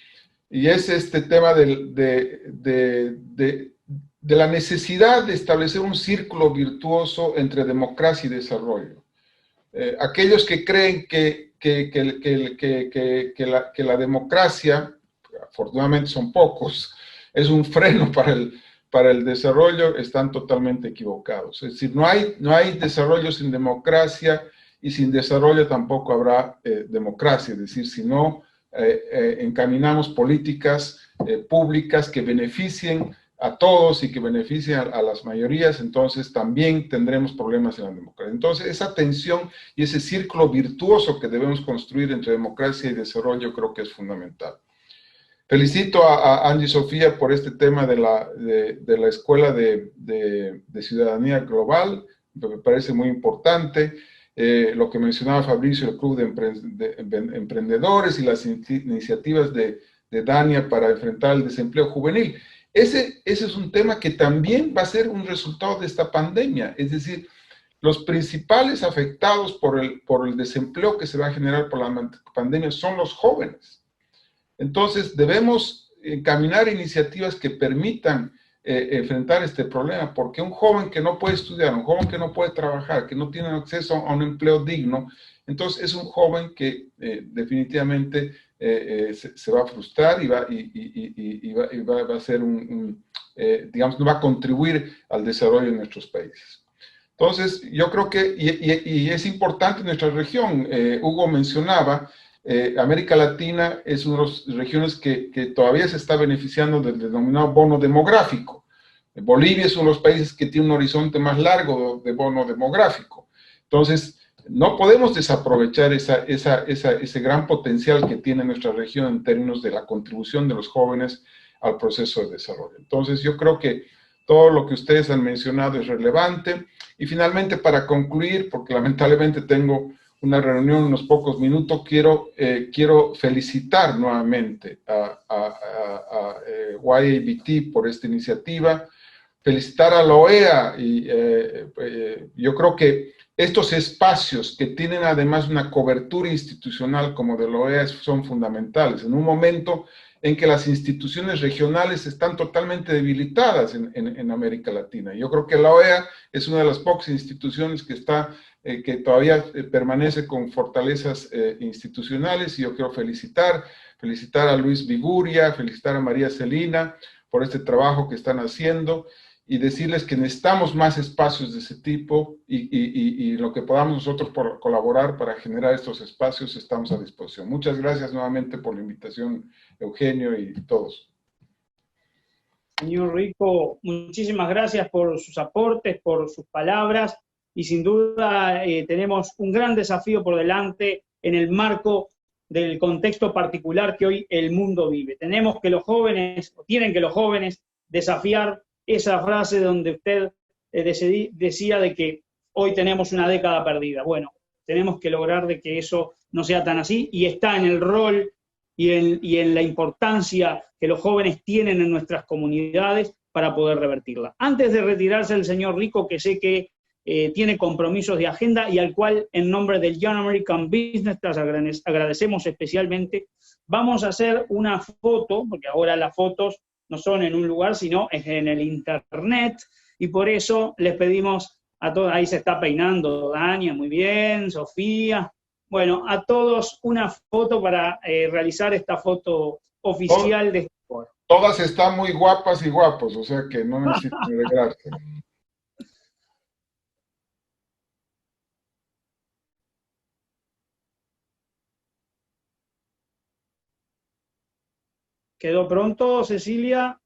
y es este tema de la necesidad de establecer un círculo virtuoso entre democracia y desarrollo. Aquellos que creen que la democracia, afortunadamente son pocos, es un freno para el desarrollo, están totalmente equivocados. Es decir, no hay desarrollo sin democracia y sin desarrollo tampoco habrá democracia. Es decir, si no encaminamos políticas públicas que beneficien a todos y que beneficien a las mayorías, entonces también tendremos problemas en la democracia. Entonces, esa tensión y ese círculo virtuoso que debemos construir entre democracia y desarrollo creo que es fundamental. Felicito a Angie Sofía por este tema de la Escuela de Ciudadanía Global, me parece muy importante. Lo que mencionaba Fabricio, el Club de Emprendedores y las iniciativas de Dania para enfrentar el desempleo juvenil. Ese es un tema que también va a ser un resultado de esta pandemia, es decir, los principales afectados por el desempleo que se va a generar por la pandemia son los jóvenes. Entonces debemos encaminar iniciativas que permitan enfrentar este problema, porque un joven que no puede estudiar, un joven que no puede trabajar, que no tiene acceso a un empleo digno, entonces es un joven que definitivamente se va a frustrar y va a ser digamos, no va a contribuir al desarrollo de nuestros países. Entonces, yo creo que, y es importante en nuestra región, Hugo mencionaba, América Latina es una de las regiones que todavía se está beneficiando del denominado bono demográfico. Bolivia es uno de los países que tiene un horizonte más largo de bono demográfico. Entonces, no podemos desaprovechar ese gran potencial que tiene nuestra región en términos de la contribución de los jóvenes al proceso de desarrollo. Entonces, yo creo que todo lo que ustedes han mencionado es relevante. Y finalmente, para concluir, porque lamentablemente tengo una reunión en unos pocos minutos, quiero felicitar nuevamente a YABT por esta iniciativa, felicitar a la OEA, y yo creo que estos espacios que tienen además una cobertura institucional como de la OEA son fundamentales, en un momento en que las instituciones regionales están totalmente debilitadas en América Latina. Yo creo que la OEA es una de las pocas instituciones que todavía permanece con fortalezas institucionales, y yo quiero felicitar a Luis Viguria, felicitar a María Celina por este trabajo que están haciendo, y decirles que necesitamos más espacios de ese tipo, y lo que podamos nosotros colaborar para generar estos espacios, estamos a disposición. Muchas gracias nuevamente por la invitación, Eugenio y todos. Señor Rico, muchísimas gracias por sus aportes, por sus palabras, y sin duda tenemos un gran desafío por delante en el marco del contexto particular que hoy el mundo vive. Tenemos que los jóvenes, o tienen que los jóvenes, desafiar esa frase donde usted decía de que hoy tenemos una década perdida. Bueno, tenemos que lograr de que eso no sea tan así, y está en el rol y en la importancia que los jóvenes tienen en nuestras comunidades para poder revertirla. Antes de retirarse el señor Rico, que sé que tiene compromisos de agenda y al cual en nombre del Young American Business Trust agradecemos especialmente, vamos a hacer una foto, porque ahora las fotos no son en un lugar, sino en el internet, y por eso les pedimos a todos, ahí se está peinando Dania, muy bien, Sofía, bueno, a todos una foto para realizar esta foto oficial de este foro. Todas están muy guapas y guapos, o sea que no necesitan alegrarse. ¿Quedó pronto, Cecilia?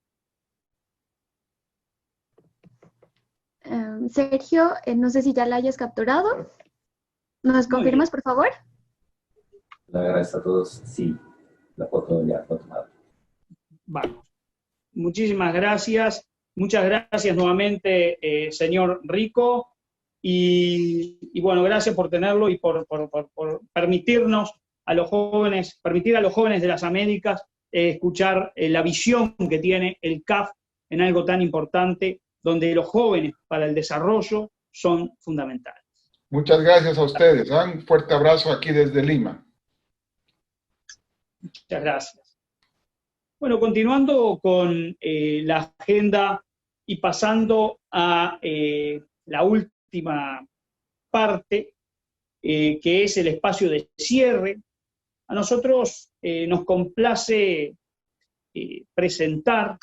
Sergio, no sé si ya la hayas capturado. ¿Nos confirmas, por favor? Gracias a todos. Sí, la foto ya fue tomada. Vamos. Muchísimas gracias. Muchas gracias nuevamente, señor Rico. Y bueno, gracias por tenerlo y por permitirnos a los jóvenes, permitir a los jóvenes de las Américas escuchar la visión que tiene el CAF en algo tan importante, donde los jóvenes para el desarrollo son fundamentales. Muchas gracias a ustedes. Un fuerte abrazo aquí desde Lima. Muchas gracias. Bueno, continuando con la agenda y pasando a la última parte, que es el espacio de cierre, a nosotros nos complace presentar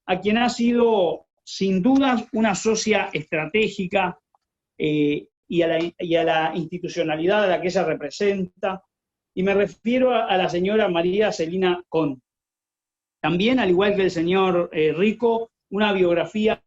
a quien ha sido, sin dudas, una socia estratégica y a la institucionalidad a la que ella representa, y me refiero a la señora María Celina Conte. También, al igual que el señor Rico, una biografía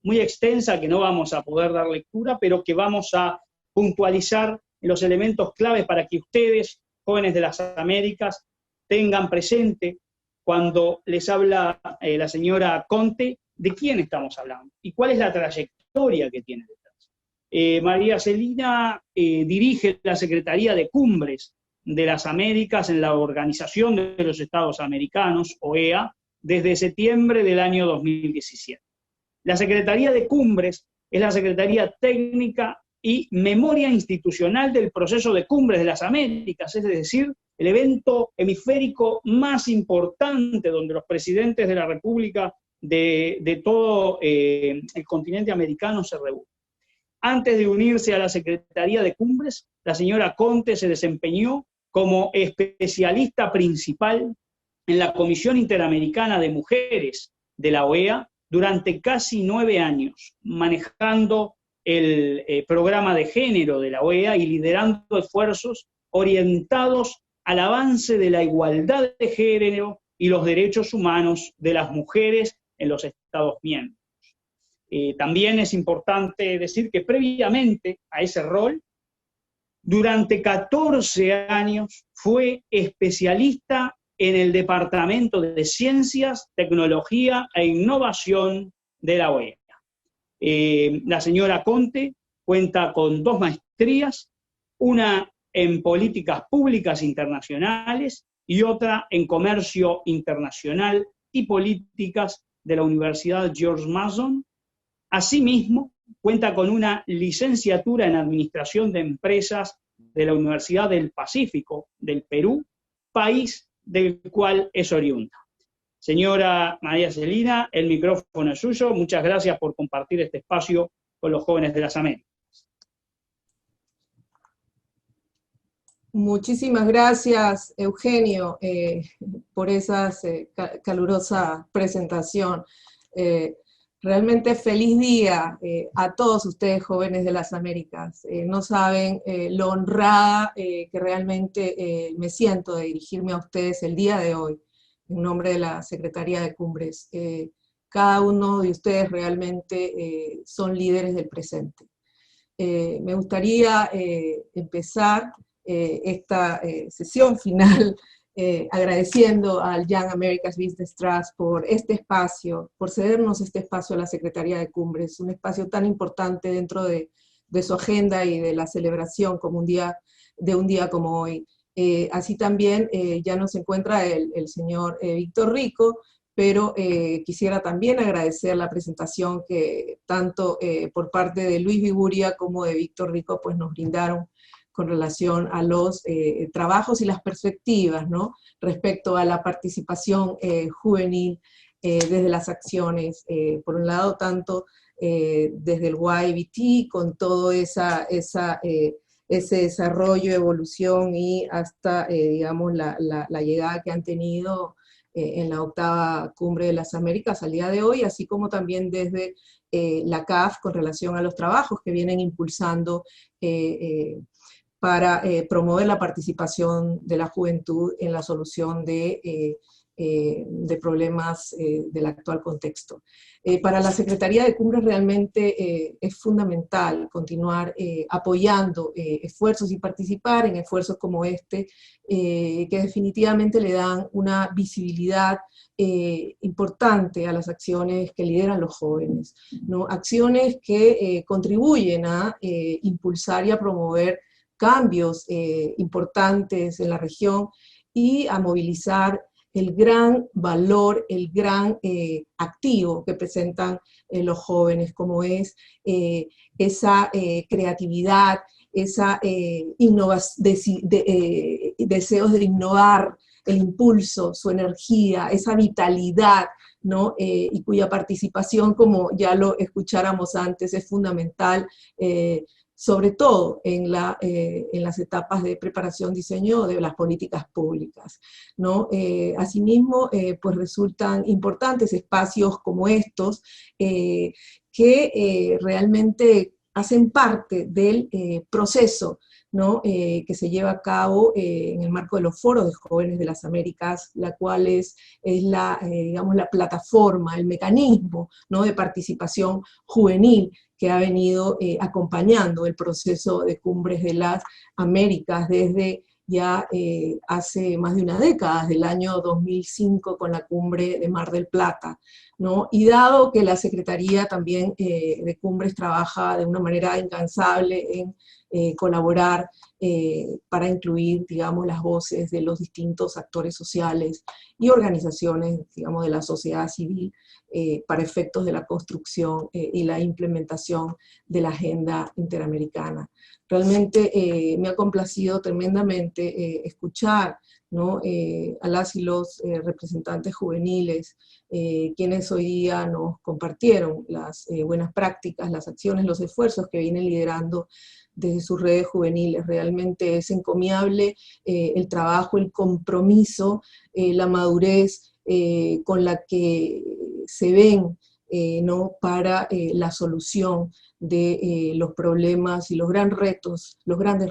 muy extensa que no vamos a poder dar lectura, pero que vamos a puntualizar en los elementos claves para que ustedes, jóvenes de las Américas, tengan presente cuando les habla la señora Conte, de quién estamos hablando y cuál es la trayectoria que tiene detrás. María Celina dirige la Secretaría de Cumbres de las Américas en la Organización de los Estados Americanos, OEA, desde septiembre del año 2017. La Secretaría de Cumbres es la Secretaría Técnica y Memoria Institucional del Proceso de Cumbres de las Américas, es decir, el evento hemisférico más importante donde los presidentes de la República de todo el continente americano se reúnen. Antes de unirse a la Secretaría de Cumbres, la señora Conte se desempeñó como especialista principal en la Comisión Interamericana de Mujeres de la OEA durante casi 9 años, manejando el programa de género de la OEA y liderando esfuerzos orientados al avance de la igualdad de género y los derechos humanos de las mujeres en los Estados miembros. También es importante decir que previamente a ese rol, durante 14 años fue especialista en el Departamento de Ciencias, Tecnología e Innovación de la OEA. La señora Conte cuenta con 2 maestrías, una en Políticas Públicas Internacionales y otra en Comercio Internacional y Políticas de la Universidad George Mason. Asimismo, cuenta con una licenciatura en Administración de Empresas de la Universidad del Pacífico del Perú, país del cual es oriunda. Señora María Celina, el micrófono es suyo. Muchas gracias por compartir este espacio con los jóvenes de las Américas. Muchísimas gracias, Eugenio, por esa calurosa presentación. Realmente feliz día a todos ustedes, jóvenes de las Américas. No saben lo honrada que realmente me siento de dirigirme a ustedes el día de hoy, en nombre de la Secretaría de Cumbres. Cada uno de ustedes realmente son líderes del presente. Me gustaría empezar esta sesión final agradeciendo al Young America's Business Trust por este espacio, por cedernos este espacio a la Secretaría de Cumbres, un espacio tan importante dentro de su agenda y de la celebración como un día como hoy. Así también ya nos encuentra el señor Víctor Rico, pero quisiera también agradecer la presentación que tanto por parte de Luis Viguria como de Víctor Rico pues nos brindaron con relación a los trabajos y las perspectivas, ¿no?, respecto a la participación juvenil desde las acciones, por un lado tanto desde el YBT, con todo ese desarrollo, evolución y hasta, digamos, la llegada que han tenido en la 8ª Cumbre de las Américas al día de hoy, así como también desde la CAF con relación a los trabajos que vienen impulsando para promover la participación de la juventud en la solución de problemas del actual contexto. Para la Secretaría de Cumbres realmente es fundamental continuar apoyando esfuerzos y participar en esfuerzos como este, que definitivamente le dan una visibilidad importante a las acciones que lideran los jóvenes, ¿no? Acciones que contribuyen a impulsar y a promover cambios importantes en la región y a movilizar el gran valor, el gran activo que presentan los jóvenes, como es esa creatividad, esa deseos de innovar, el impulso, su energía, esa vitalidad, ¿no? Y cuya participación, como ya lo escucháramos antes, es fundamental, sobre todo en las etapas de preparación, diseño de las políticas públicas, ¿no? Asimismo, pues resultan importantes espacios como estos, que realmente hacen parte del proceso, ¿no? Que se lleva a cabo en el marco de los foros de jóvenes de las Américas, la cual es digamos, la plataforma, el mecanismo, ¿no?, de participación juvenil que ha venido acompañando el proceso de Cumbres de las Américas desde ya hace más de una década, desde el año 2005 con la Cumbre de Mar del Plata, ¿no? Y dado que la Secretaría también de Cumbres trabaja de una manera incansable en colaborar para incluir, digamos, las voces de los distintos actores sociales y organizaciones, digamos, de la sociedad civil para efectos de la construcción y la implementación de la agenda interamericana. Realmente me ha complacido tremendamente escuchar, ¿no?, a las y los representantes juveniles, quienes hoy día nos compartieron las buenas prácticas, las acciones, los esfuerzos que vienen liderando desde sus redes juveniles. Realmente es encomiable el trabajo, el compromiso, la madurez con la que se ven, ¿no?, para la solución de los problemas y los grandes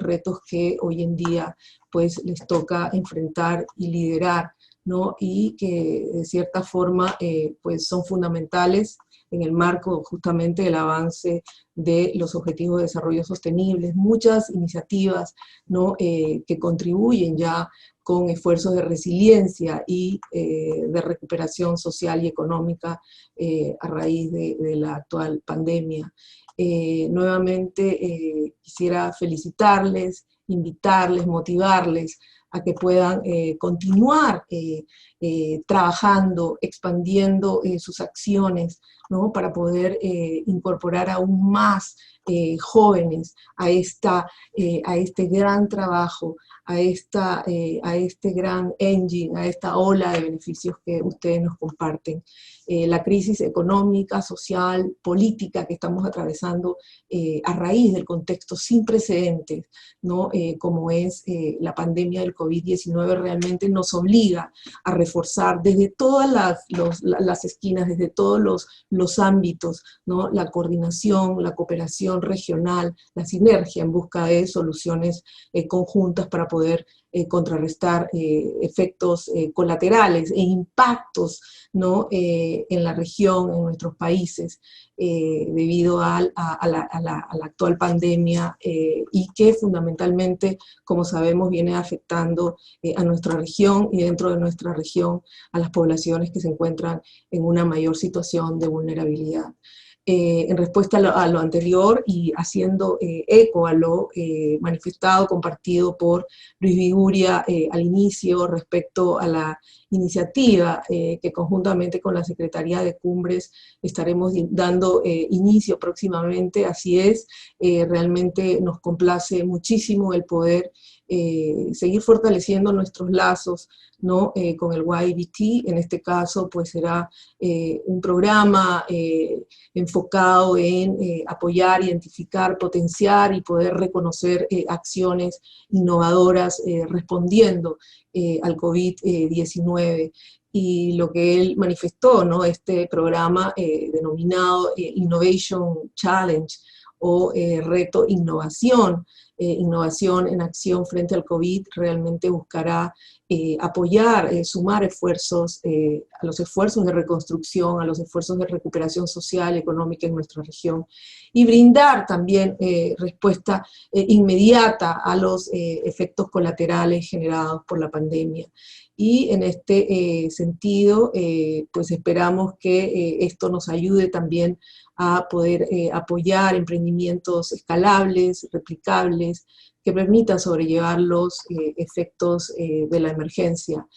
retos que hoy en día pues les toca enfrentar y liderar, ¿no?, y que de cierta forma pues son fundamentales en el marco justamente del avance de los Objetivos de Desarrollo Sostenible. Muchas iniciativas, ¿no?, que contribuyen ya con esfuerzos de resiliencia y de recuperación social y económica a raíz de la actual pandemia. Nuevamente quisiera felicitarles, invitarles, motivarles a que puedan continuar trabajando, expandiendo sus acciones, ¿no?, para poder incorporar aún más jóvenes a este gran trabajo, a este gran engine, a esta ola de beneficios que ustedes nos comparten. La crisis económica, social, política que estamos atravesando a raíz del contexto sin precedentes, ¿no?, como es la pandemia del COVID-19, realmente nos obliga a reforzar desde todas las esquinas, desde todos los ámbitos, ¿no?, la coordinación, la cooperación regional, la sinergia en busca de soluciones conjuntas para poder contrarrestar efectos colaterales e impactos, ¿no?, en la región, en nuestros países, debido a la actual pandemia y que fundamentalmente, como sabemos, viene afectando a nuestra región y dentro de nuestra región a las poblaciones que se encuentran en una mayor situación de vulnerabilidad. En respuesta a lo anterior y haciendo eco a lo manifestado, compartido por Luis Viguria al inicio respecto a la iniciativa que conjuntamente con la Secretaría de Cumbres estaremos dando inicio próximamente, así es, realmente nos complace muchísimo el poder seguir fortaleciendo nuestros lazos, ¿no? Con el YBT. En este caso pues será un programa enfocado en apoyar, identificar, potenciar y poder reconocer acciones innovadoras respondiendo al COVID-19. Y lo que él manifestó, ¿no? Este programa denominado Innovation Challenge, o reto innovación, innovación en acción frente al COVID, realmente buscará apoyar, sumar esfuerzos a los esfuerzos de reconstrucción, a los esfuerzos de recuperación social y económica en nuestra región, y brindar también respuesta inmediata a los efectos colaterales generados por la pandemia. Y en este sentido, pues esperamos que esto nos ayude también a poder apoyar emprendimientos escalables, replicables, que permitan sobrellevar los efectos de la emergencia.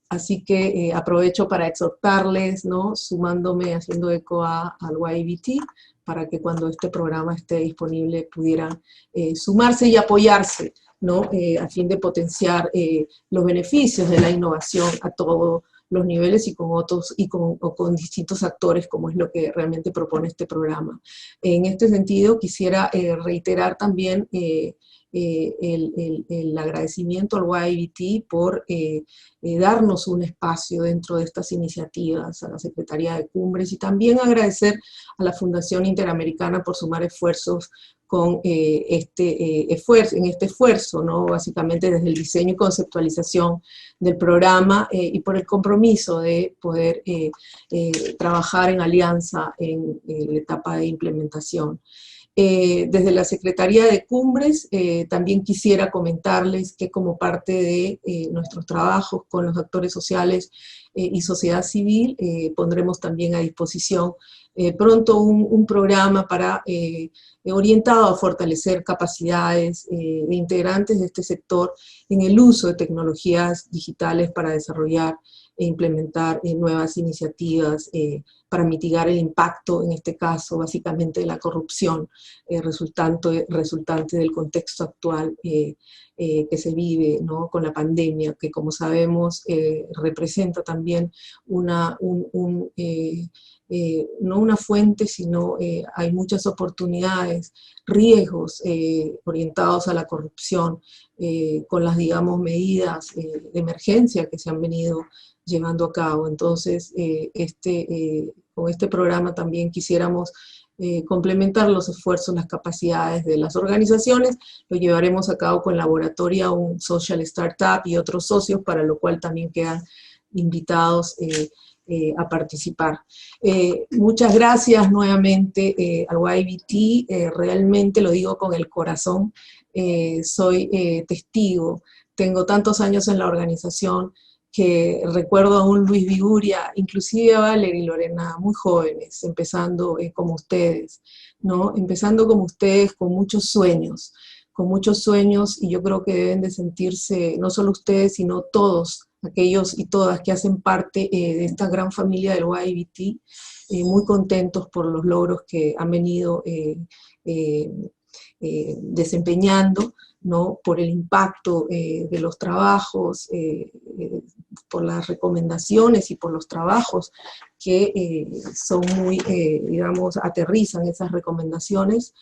Así que aprovecho para exhortarles, ¿no? Sumándome, haciendo eco al YBT, para que cuando este programa esté disponible pudieran sumarse y apoyarse, ¿no? A fin de potenciar los beneficios de la innovación a todos los niveles y con otros y con distintos actores, como es lo que realmente propone este programa. En este sentido, quisiera reiterar también el agradecimiento al YBT por darnos un espacio dentro de estas iniciativas, a la Secretaría de Cumbres, y también agradecer a la Fundación Interamericana por sumar esfuerzos con en este esfuerzo, ¿no? Básicamente desde el diseño y conceptualización del programa y por el compromiso de poder trabajar en alianza en la etapa de implementación. Desde la Secretaría de Cumbres también quisiera comentarles que como parte de nuestros trabajos con los actores sociales y sociedad civil, pondremos también a disposición pronto un programa para, orientado a fortalecer capacidades de integrantes de este sector en el uso de tecnologías digitales para desarrollar e implementar nuevas iniciativas para mitigar el impacto, en este caso, básicamente de la corrupción resultante del contexto actual que se vive, ¿no? Con la pandemia, que como sabemos representa también no una fuente, sino hay muchas oportunidades, riesgos orientados a la corrupción, con las, digamos, medidas de emergencia que se han venido llevando a cabo. Entonces, con este programa también quisiéramos complementar los esfuerzos, las capacidades de las organizaciones. Lo llevaremos a cabo con Laboratoria, un social startup y otros socios, para lo cual también quedan invitados a participar. Muchas gracias nuevamente al YBT, realmente lo digo con el corazón, soy testigo, tengo tantos años en la organización que recuerdo a un Luis Viguria, inclusive a Valeria y Lorena, muy jóvenes, empezando como ustedes, ¿no? Empezando como ustedes con muchos sueños, y yo creo que deben de sentirse, no solo ustedes, sino todos aquellos y todas que hacen parte de esta gran familia del YBT, muy contentos por los logros que han venido desempeñando, ¿no? Por el impacto de los trabajos, por las recomendaciones y por los trabajos que son muy, digamos, aterrizan esas recomendaciones.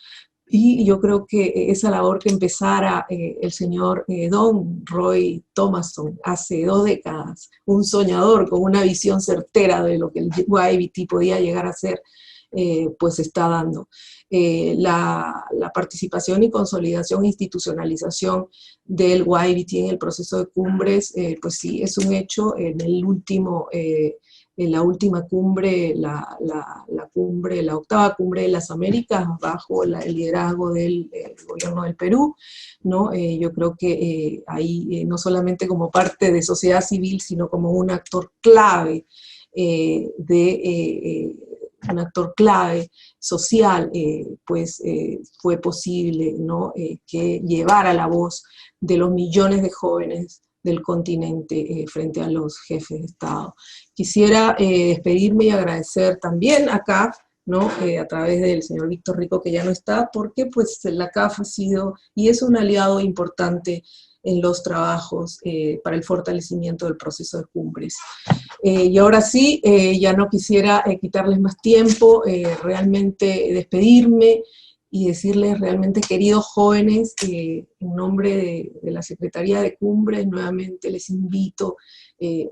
Y yo creo que esa labor que empezara el señor Don Roy Thomason hace 2 décadas, un soñador con una visión certera de lo que el YBT podía llegar a ser, pues se está dando. La participación y consolidación e institucionalización del YBT en el proceso de cumbres, pues sí, es un hecho. En la última cumbre, la 8ª cumbre de las Américas, bajo el liderazgo del gobierno del Perú, ¿no? Yo creo que ahí, no solamente como parte de sociedad civil, sino como un actor clave actor clave social, pues fue posible, ¿no? Que llevara la voz de los millones de jóvenes del continente frente a los jefes de Estado. Quisiera despedirme y agradecer también acá, ¿no? A través del señor Víctor Rico, que ya no está, porque pues la CAF ha sido y es un aliado importante en los trabajos para el fortalecimiento del proceso de cumbres. Y ahora sí, ya no quisiera quitarles más tiempo, realmente despedirme y decirles realmente, queridos jóvenes, en nombre de la Secretaría de Cumbres, nuevamente les invito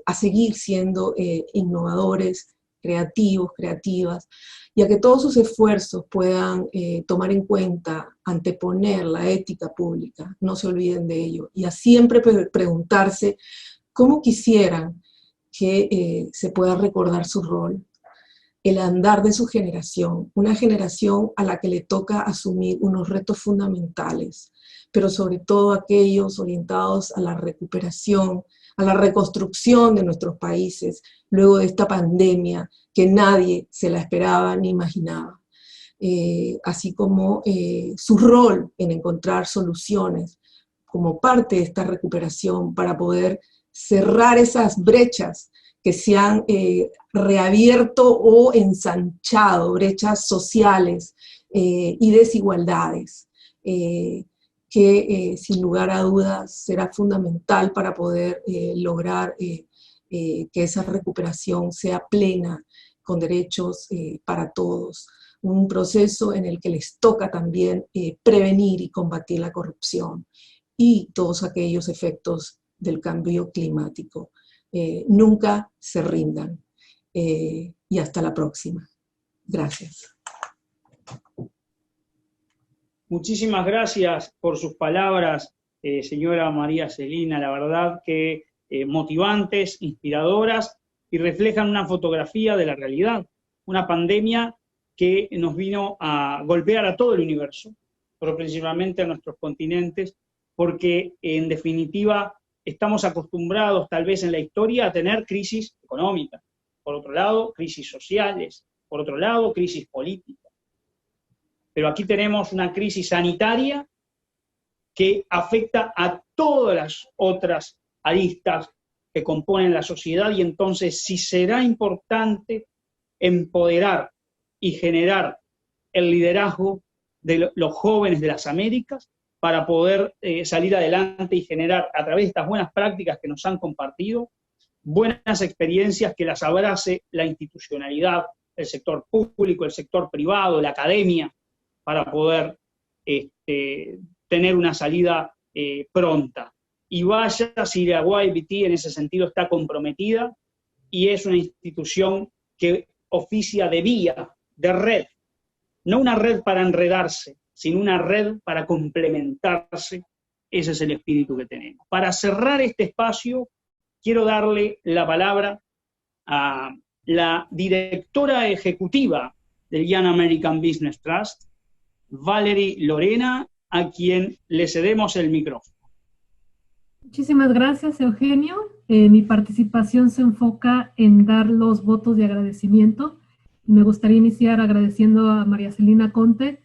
a seguir siendo innovadores, creativos, creativas, y a que todos sus esfuerzos puedan tomar en cuenta, anteponer la ética pública, no se olviden de ello, y a siempre preguntarse cómo quisieran que se pueda recordar su rol, el andar de su generación, una generación a la que le toca asumir unos retos fundamentales, pero sobre todo aquellos orientados a la recuperación, a la reconstrucción de nuestros países, luego de esta pandemia que nadie se la esperaba ni imaginaba. Así como su rol en encontrar soluciones como parte de esta recuperación para poder cerrar esas brechas que se han reabierto o ensanchado, brechas sociales y desigualdades, que sin lugar a dudas será fundamental para poder lograr que esa recuperación sea plena, con derechos para todos. Un proceso en el que les toca también prevenir y combatir la corrupción y todos aquellos efectos del cambio climático. Nunca se rindan. Y hasta la próxima. Gracias. Muchísimas gracias por sus palabras, señora María Celina. La verdad que motivantes, inspiradoras y reflejan una fotografía de la realidad. Una pandemia que nos vino a golpear a todo el universo, pero principalmente a nuestros continentes, porque en definitiva estamos acostumbrados tal vez en la historia a tener crisis económicas, por otro lado crisis sociales, por otro lado crisis políticas. Pero aquí tenemos una crisis sanitaria que afecta a todas las otras aristas que componen la sociedad, y entonces sí será importante empoderar y generar el liderazgo de los jóvenes de las Américas para poder salir adelante y generar, a través de estas buenas prácticas que nos han compartido, buenas experiencias que las abrace la institucionalidad, el sector público, el sector privado, la academia, para poder tener una salida pronta. Y vaya si la YBT en ese sentido está comprometida y es una institución que oficia de vía, de red, no una red para enredarse, sino una red para complementarse. Ese es el espíritu que tenemos. Para cerrar este espacio, quiero darle la palabra a la directora ejecutiva del Young American Business Trust, Valerie Lorena, a quien le cedemos el micrófono. Muchísimas gracias, Eugenio. Mi participación se enfoca en dar los votos de agradecimiento. Me gustaría iniciar agradeciendo a María Celina Conte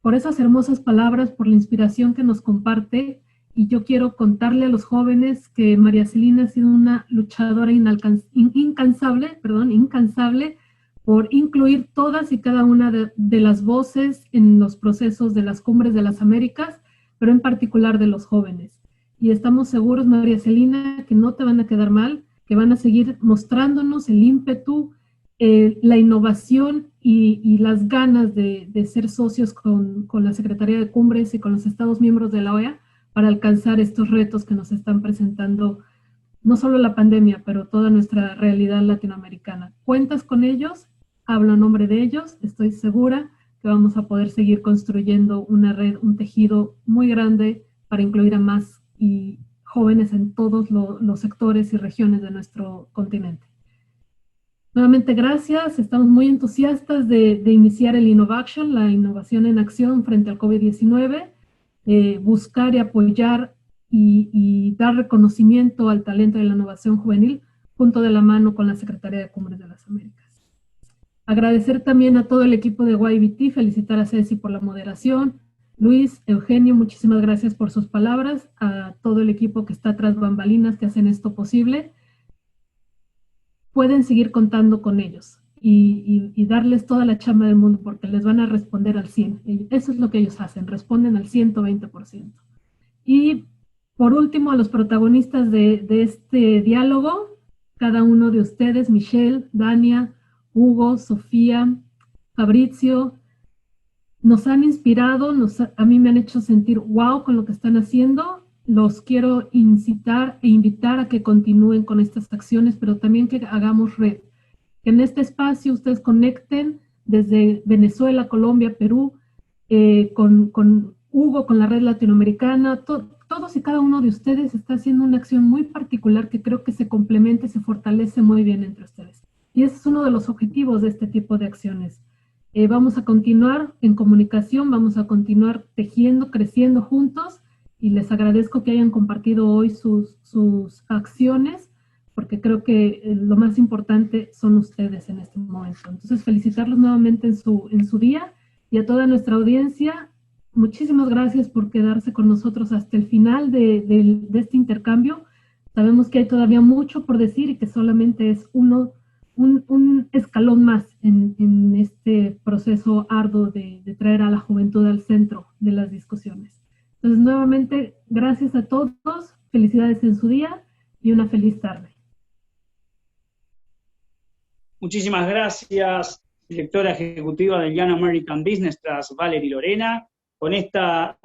por esas hermosas palabras, por la inspiración que nos comparte, y yo quiero contarle a los jóvenes que María Celina ha sido una luchadora incansable por incluir todas y cada una de las voces en los procesos de las cumbres de las Américas, pero en particular de los jóvenes. Y estamos seguros, María Celina, que no te van a quedar mal, que van a seguir mostrándonos el ímpetu, la innovación y las ganas de ser socios con la Secretaría de Cumbres y con los Estados miembros de la OEA para alcanzar estos retos que nos están presentando, no solo la pandemia, pero toda nuestra realidad latinoamericana. Cuentas con ellos, hablo en nombre de ellos, estoy segura que vamos a poder seguir construyendo una red, un tejido muy grande para incluir a más y jóvenes en todos los sectores y regiones de nuestro continente. Nuevamente, gracias. Estamos muy entusiastas de iniciar el Innovaction, la innovación en acción frente al COVID-19, buscar y apoyar y dar reconocimiento al talento de la innovación juvenil junto de la mano con la Secretaría de Cumbres de las Américas. Agradecer también a todo el equipo de YBT, felicitar a Ceci por la moderación, Luis, Eugenio, muchísimas gracias por sus palabras, a todo el equipo que está tras bambalinas que hacen esto posible. Pueden seguir contando con ellos y darles toda la chamba del mundo porque les van a responder al 100%. Eso es lo que ellos hacen, responden al 120%. Y por último, a los protagonistas de este diálogo, cada uno de ustedes, Michelle, Dania, Hugo, Sofía, Fabrizio, nos han inspirado, a mí me han hecho sentir wow con lo que están haciendo. Los quiero incitar e invitar a que continúen con estas acciones, pero también que hagamos red. Que en este espacio ustedes conecten desde Venezuela, Colombia, Perú, con Hugo, con la red latinoamericana. Todos y cada uno de ustedes está haciendo una acción muy particular que creo que se complementa y se fortalece muy bien entre ustedes. Y ese es uno de los objetivos de este tipo de acciones. Vamos a continuar en comunicación, vamos a continuar tejiendo, creciendo juntos, y les agradezco que hayan compartido hoy sus acciones, porque creo que lo más importante son ustedes en este momento. Entonces, felicitarlos nuevamente en su día, y a toda nuestra audiencia, muchísimas gracias por quedarse con nosotros hasta el final de este intercambio. Sabemos que hay todavía mucho por decir y que solamente es un escalón más en este proceso arduo de traer a la juventud al centro de las discusiones. Entonces, nuevamente, gracias a todos, felicidades en su día y una feliz tarde. Muchísimas gracias, directora ejecutiva del Young American Business Trust, Valerie Lorena. De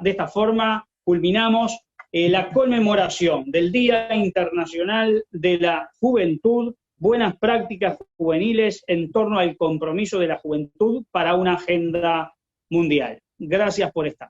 esta forma culminamos la conmemoración del Día Internacional de la Juventud, buenas prácticas juveniles en torno al compromiso de la juventud para una agenda mundial. Gracias por estar.